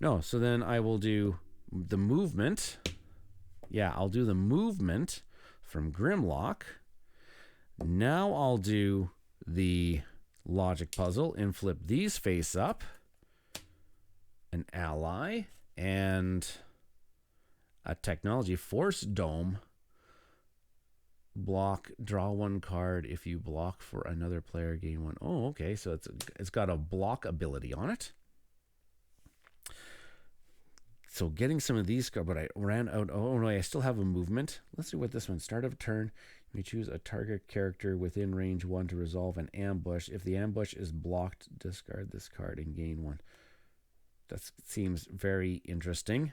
No, so then I will do the movement. Yeah, I'll do the movement from Grimlock. Now I'll do the logic puzzle and flip these face up. An ally and a technology force dome. Block, draw one card. If you block for another player, gain one. Oh, okay. So it's got a block ability on it. So getting some of these cards, but I ran out. Oh no, I still have a movement. Let's see what this one. Start of turn. You choose a target character within range 1 to resolve an ambush. If the ambush is blocked, discard this card and gain 1. That seems very interesting.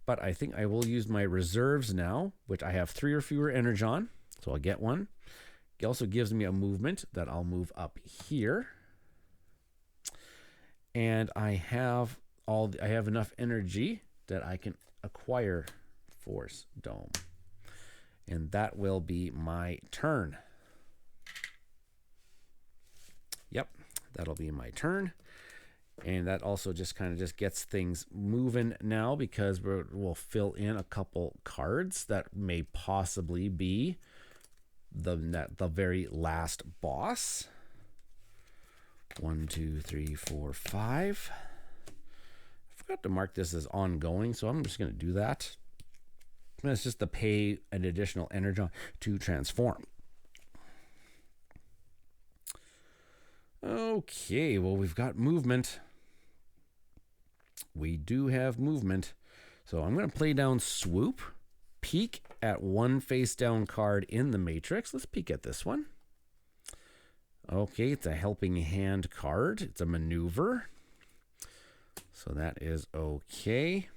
But I think I will use my reserves now, which I have 3 or fewer energon, so I'll get one. It also gives me a movement that I'll move up here. And I have enough energy that I can acquire Force Dome. And that will be my turn. Yep, that'll be my turn. And that also just kind of just gets things moving now, because we'll fill in a couple cards that may possibly be the very last boss. 1, 2, 3, 4, 5. I forgot to mark this as ongoing, so I'm just going to do that. And it's just to pay an additional energy to transform. Okay, well, we've got movement. We do have movement. So I'm going to play down Swoop, peek at one face down card in the matrix. Let's peek at this one. Okay, it's a helping hand card. It's a maneuver. So that is okay.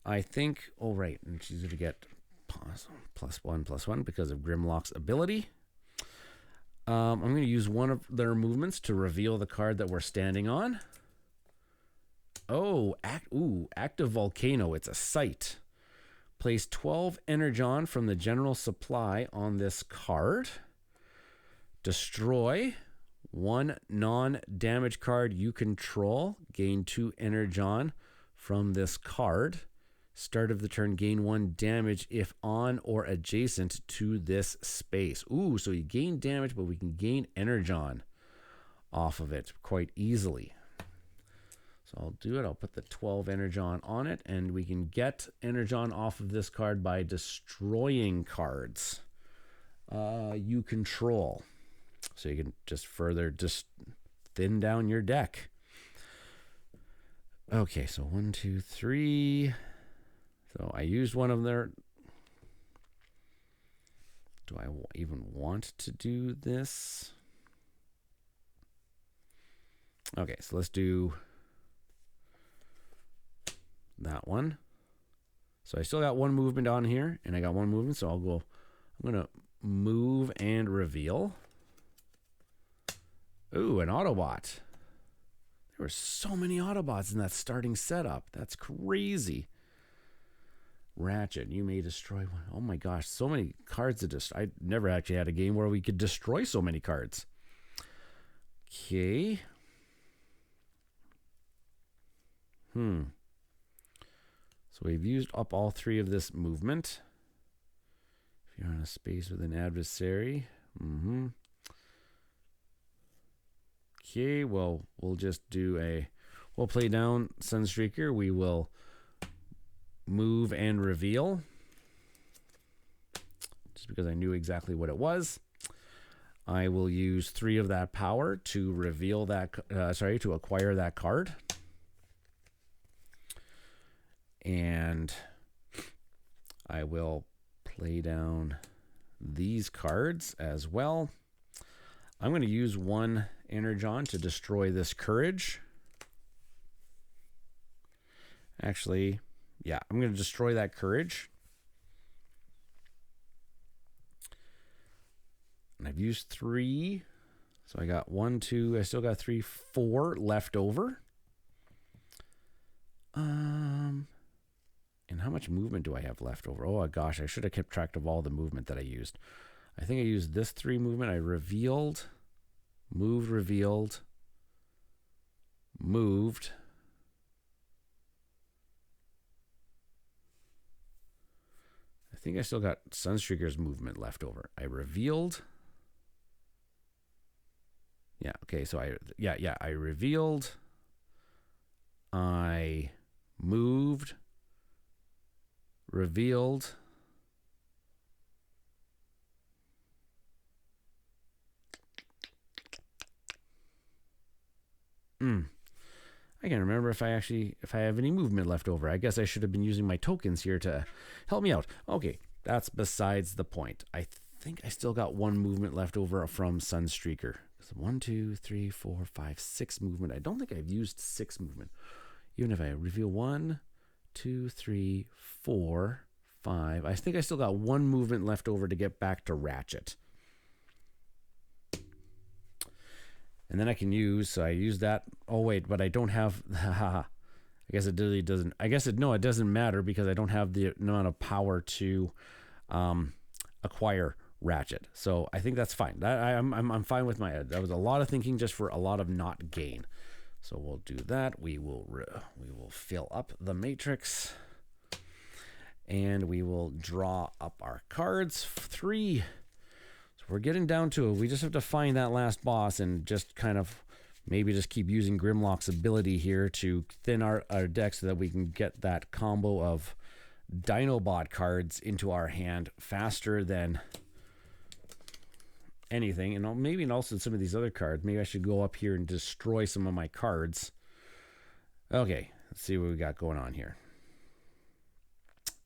I think, oh right, and she's going to get +1/+1 because of Grimlock's ability. I'm going to use one of their movements to reveal the card that we're standing on. Oh, active volcano. It's a site. Place 12 energon from the general supply on this card. Destroy one non-damage card you control. Gain 2 energon from this card. Start of the turn, gain 1 damage if on or adjacent to this space. Ooh, so you gain damage, but we can gain energon off of it quite easily. So I'll do it. I'll put the 12 energon on it, and we can get energon off of this card by destroying cards you control. So you can just further thin down your deck. Okay, so 1, 2, 3. So I used one of their... Do I even want to do this? Okay, so let's do that one. So I still got one movement on here, and I got one movement, so I'm going to move and reveal. Ooh, an Autobot. There were so many Autobots in that starting setup. That's crazy. Ratchet, you may destroy one. Oh my gosh, so many cards to destroy. I never actually had a game where we could destroy so many cards. Okay. So we've used up all 3 of this movement. If you're on a space with an adversary. Okay, well, we'll just do we'll play down Sunstreaker. We will move and reveal, just because I knew exactly what it was. I will use 3 of that power to reveal that, to acquire that card. And I will play down these cards as well. I'm going to use 1 energon to destroy this courage. Actually, yeah, I'm going to destroy that courage. And I've used 3. So I got 1, 2, I still got 3, 4 left over. And how much movement do I have left over? Oh gosh, I should have kept track of all the movement that I used. I think I used this 3 movement. I revealed, moved, revealed, moved. I think I still got Sunstreaker's movement left over. I revealed. Yeah, okay, so I revealed. I moved, revealed. I can't remember if I have any movement left over. I guess I should have been using my tokens here to help me out. Okay, that's besides the point. I think I still got 1 movement left over from Sunstreaker. So 1, 2, 3, 4, 5, 6 movement. I don't think I've used 6 movement. Even if I reveal 1, 2, 3, 4, 5. I think I still got 1 movement left over to get back to Ratchet. And then I can use, so I use that. Oh, wait, but I don't have, I guess it really doesn't, it doesn't matter because I don't have the amount of power to acquire Ratchet. So I think that's fine. I'm fine with my, that was a lot of thinking just for a lot of not gain. So we'll do that. We will fill up the matrix and we will draw up our cards. 3. We're getting down to it. We just have to find that last boss and just kind of maybe just keep using Grimlock's ability here to thin our deck so that we can get that combo of Dinobot cards into our hand faster than anything. And maybe also some of these other cards. Maybe I should go up here and destroy some of my cards. Okay, let's see what we got going on here.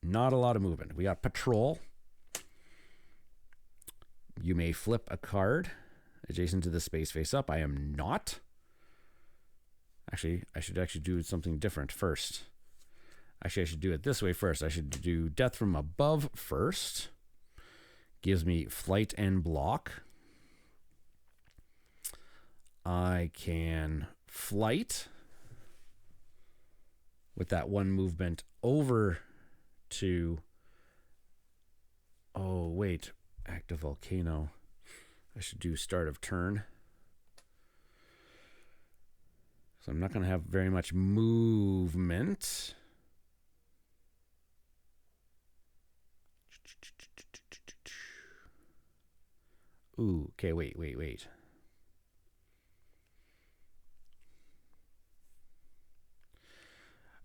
Not a lot of movement. We got Patrol. You may flip a card adjacent to the space face up. I am not. Actually, I should do something different first. Actually, I should do it this way first. I should do Death from Above first. Gives me flight and block. I can flight with that 1 movement over to... Oh, wait. Active Volcano. I should do start of turn. So I'm not going to have very much movement. Ooh, okay, wait.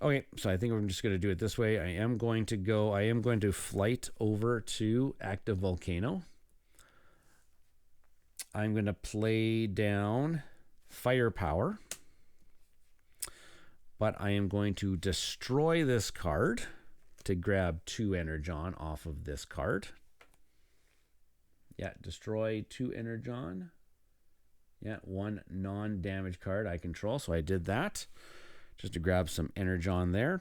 Okay, so I think I'm just going to do it this way. I am going to flight over to Active Volcano. I'm going to play down Firepower. But I am going to destroy this card to grab 2 Energon off of this card. Yeah, destroy 2 Energon. Yeah, 1 non-damage card I control, so I did that. Just to grab some Energon there.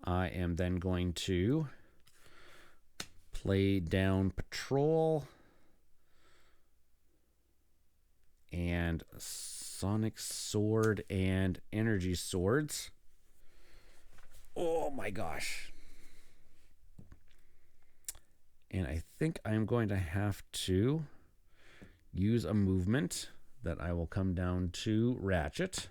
I am then going to play down Patrol and Sonic Sword and Energy Swords. Oh my gosh. And I think I'm going to have to use a movement that I will come down to Ratchet.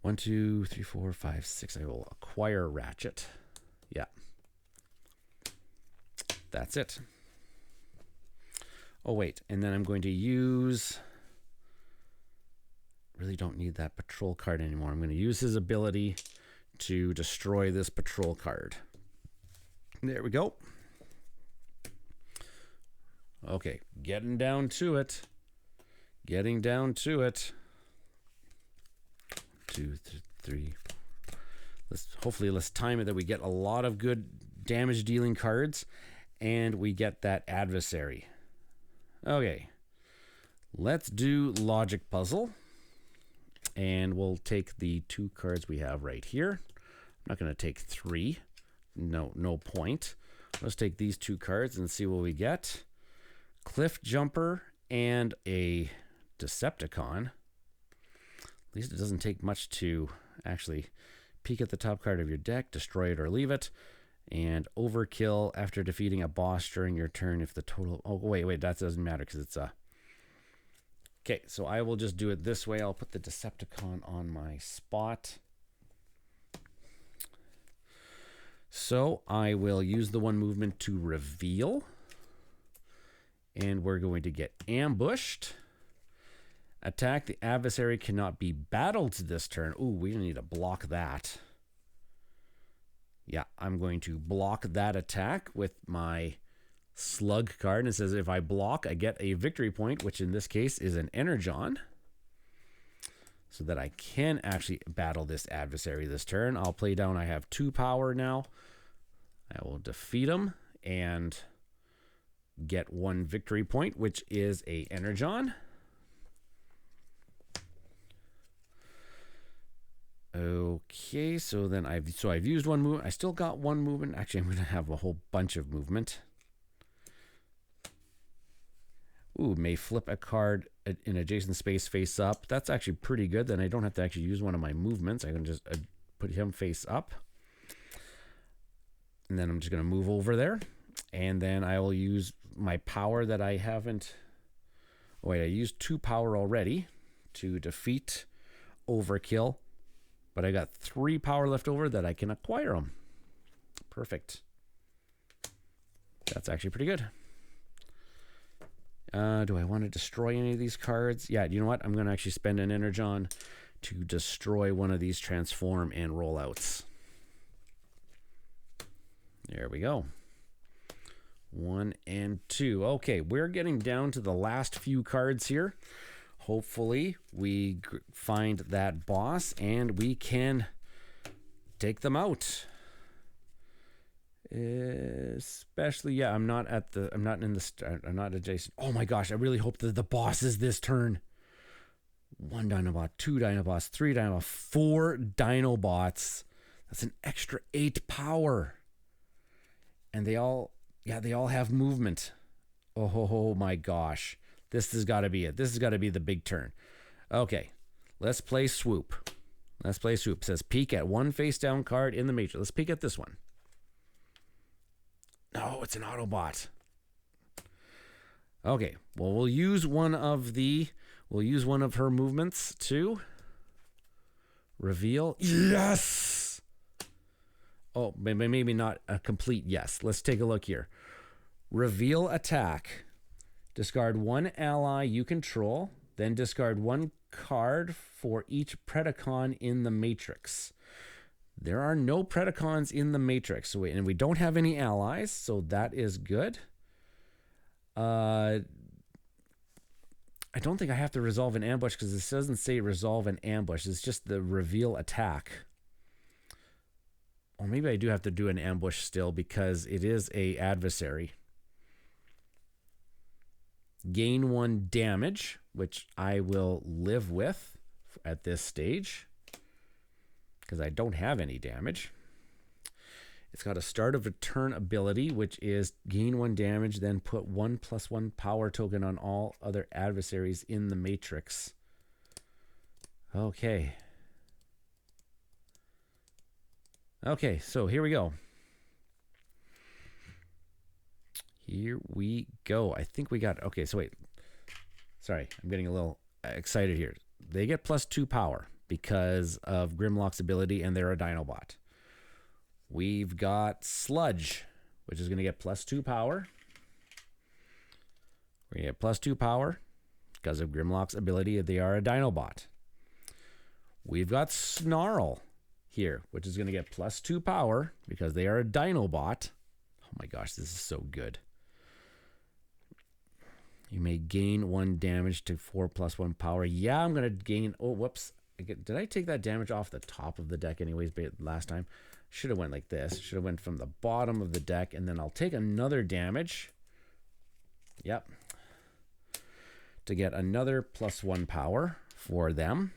1, 2, 3, 4, 5, 6. I will acquire Ratchet. Yeah. That's it. Oh, wait. And then I'm going to use... Really don't need that Patrol card anymore. I'm going to use his ability to destroy this Patrol card. There we go. Okay. Getting down to it. Getting down to it. 2, 3. Hopefully let's time it that we get a lot of good damage dealing cards and we get that adversary. Okay, let's do Logic Puzzle and we'll take the 2 cards we have right here. I'm not going to take 3. No point. Let's take these 2 cards and see what we get. Cliff Jumper and a Decepticon. At least it doesn't take much to actually peek at the top card of your deck, destroy it or leave it. And overkill after defeating a boss during your turn if the total... Oh, wait, that doesn't matter because it's a... Okay, so I will just do it this way. I'll put the Decepticon on my spot. So I will use the one movement to reveal. And we're going to get ambushed. Attack. The adversary cannot be battled this turn. Ooh, we need to block that. Yeah, I'm going to block that attack with my slug card. And it says if I block, I get a victory point, which in this case is an Energon. So that I can actually battle this adversary this turn. I'll play down. I have 2 power now. I will defeat him and get 1 victory point, which is a Energon. Okay, so then I've used 1 movement. I still got 1 movement. Actually, I'm going to have a whole bunch of movement. Ooh, may flip a card in adjacent space face up. That's actually pretty good. Then I don't have to actually use one of my movements. I can just put him face up. And then I'm just going to move over there. And then I will use my power that I haven't... Oh, wait, I used 2 power already to defeat overkill. But I got 3 power left over that I can acquire them. Perfect. That's actually pretty good. Do I want to destroy any of these cards? Yeah, you know what? I'm going to actually spend an Energon to destroy one of these transform and rollouts. There we go. 1 and 2. Okay, we're getting down to the last few cards here. Hopefully we find that boss and we can take them out. Especially, yeah, I'm not adjacent. Oh my gosh, I really hope that the boss is this turn. 1 Dinobot, 2 Dinobots, 3 Dinobots, 4 Dinobots. That's an extra 8 power. And they all have movement. Oh my gosh. This has got to be it. This has got to be the big turn. Okay, let's play Swoop. Let's play Swoop. It says peek at 1 face down card in the matrix. Let's peek at this one. No, it's an Autobot. Okay, well, we'll use one of her movements to reveal. Yes! Oh, maybe not a complete yes. Let's take a look here. Reveal attack. Discard 1 ally you control, then discard 1 card for each Predacon in the matrix. There are no Predacons in the matrix, and we don't have any allies, so that is good. I don't think I have to resolve an ambush because this doesn't say resolve an ambush. It's just the reveal attack. Or maybe I do have to do an ambush still because it is a adversary. Gain 1 damage, which I will live with at this stage because I don't have any damage. It's got a start of a turn ability, which is gain 1 damage, then put 1+1 power token on all other adversaries in the matrix. Okay. Okay, so here we go. Here we go. I think we got... Okay, so wait. Sorry, I'm getting a little excited here. They get +2 power because of Grimlock's ability, and they're a Dinobot. We've got Sludge, which is going to get +2 power. We're going to get +2 power because of Grimlock's ability. They are a Dinobot. We've got Snarl here, which is going to get +2 power because they are a Dinobot. Oh my gosh, this is so good. You may gain 1 damage to 4+1 power. Yeah, I'm going to gain... Oh, whoops. Did I take that damage off the top of the deck anyways last time? Should have went like this. Should have went from the bottom of the deck, and then I'll take another damage. Yep. To get another +1 power for them.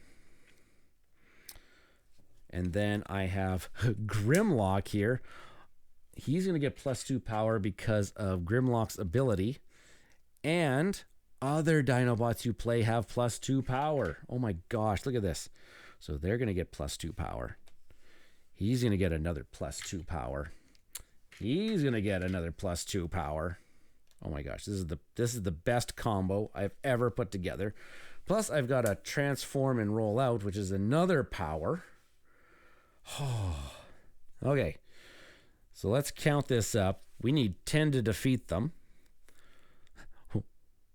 And then I have Grimlock here. He's going to get +2 power because of Grimlock's ability. And other Dinobots you play have +2 power. Oh my gosh, look at this. So they're going to get +2 power. He's going to get another +2 power. He's going to get another +2 power. Oh my gosh, this is the best combo I've ever put together. Plus, I've got a transform and roll out, which is another power. Okay, so let's count this up. We need 10 to defeat them.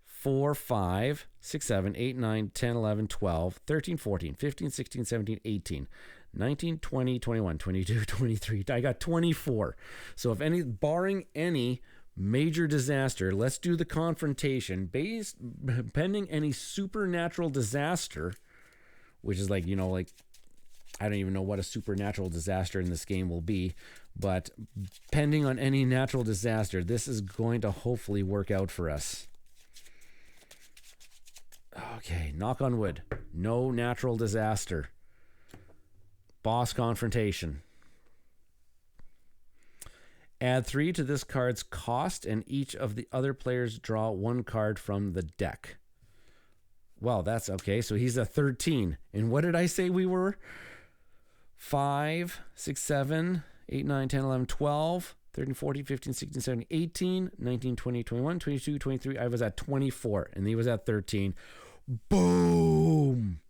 4, 5, 6, 7, 8, 9, 10, 11, 12, 13, 14, 15, 16, 17, 18, 19, 20, 21, 22, 23. I got 24. So if any, barring any major disaster, let's do the confrontation pending any supernatural disaster, which is like, like, I don't even know what a supernatural disaster in this game will be, but pending on any natural disaster, this is going to hopefully work out for us. Okay, knock on wood. No natural disaster. Boss confrontation. Add 3 to this card's cost, and each of the other players draw 1 card from the deck. Well, that's okay. So he's a 13. And what did I say we were? 5, 6, 7, 8, 9, 10, 11, 12, 13, 14, 15, 16, 17, 18, 19, 20, 21, 22, 23. I was at 24, and he was at 13. Boom!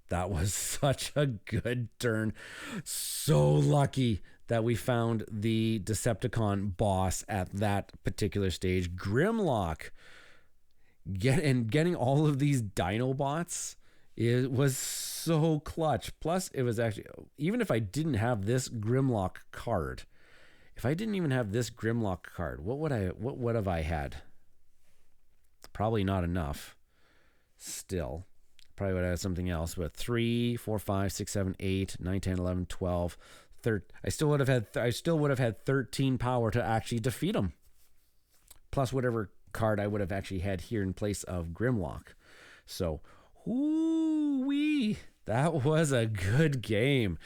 That was such a good turn. So lucky that we found the Decepticon boss at that particular stage. Grimlock. Getting all of these Dinobots, it was so clutch. Plus, it was actually, even if I didn't have this Grimlock card, if I didn't even have this Grimlock card, what would have I had? Probably not enough. Still, probably would have had something else, but 3, 4, 5, 6, 7, 8, 9, 10, 11, 12, 13. I still would have had 13 power to actually defeat him. Plus whatever card I would have actually had here in place of Grimlock. So, woo-wee, that was a good game.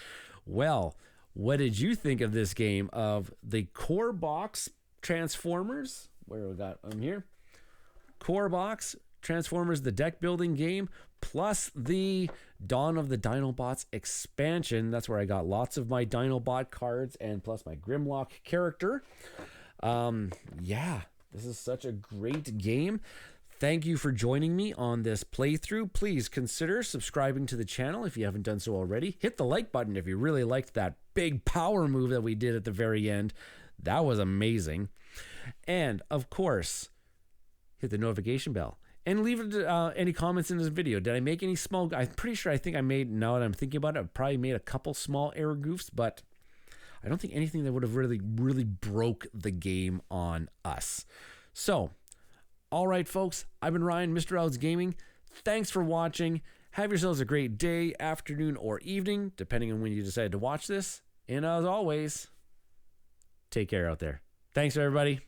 Well, what did you think of this game of the core box Transformers? Where we got them here? Core box Transformers, the deck building game, plus the Dawn of the Dinobots expansion. That's where I got lots of my Dinobot cards and plus my Grimlock character. Yeah, this is such a great game. Thank you for joining me on this playthrough. Please consider subscribing to the channel if you haven't done so already. Hit the like button if you really liked that big power move that we did at the very end. That was amazing. And of course, hit the notification bell. And leave any comments in this video. Did I make any small... I'm pretty sure I think I made... Now that I'm thinking about it, I probably made a couple small error goofs, but I don't think anything that would have really broke the game on us. So, all right, folks. I've been Ryan, Mr. Rau's Gaming. Thanks for watching. Have yourselves a great day, afternoon, or evening, depending on when you decide to watch this. And as always, take care out there. Thanks, everybody.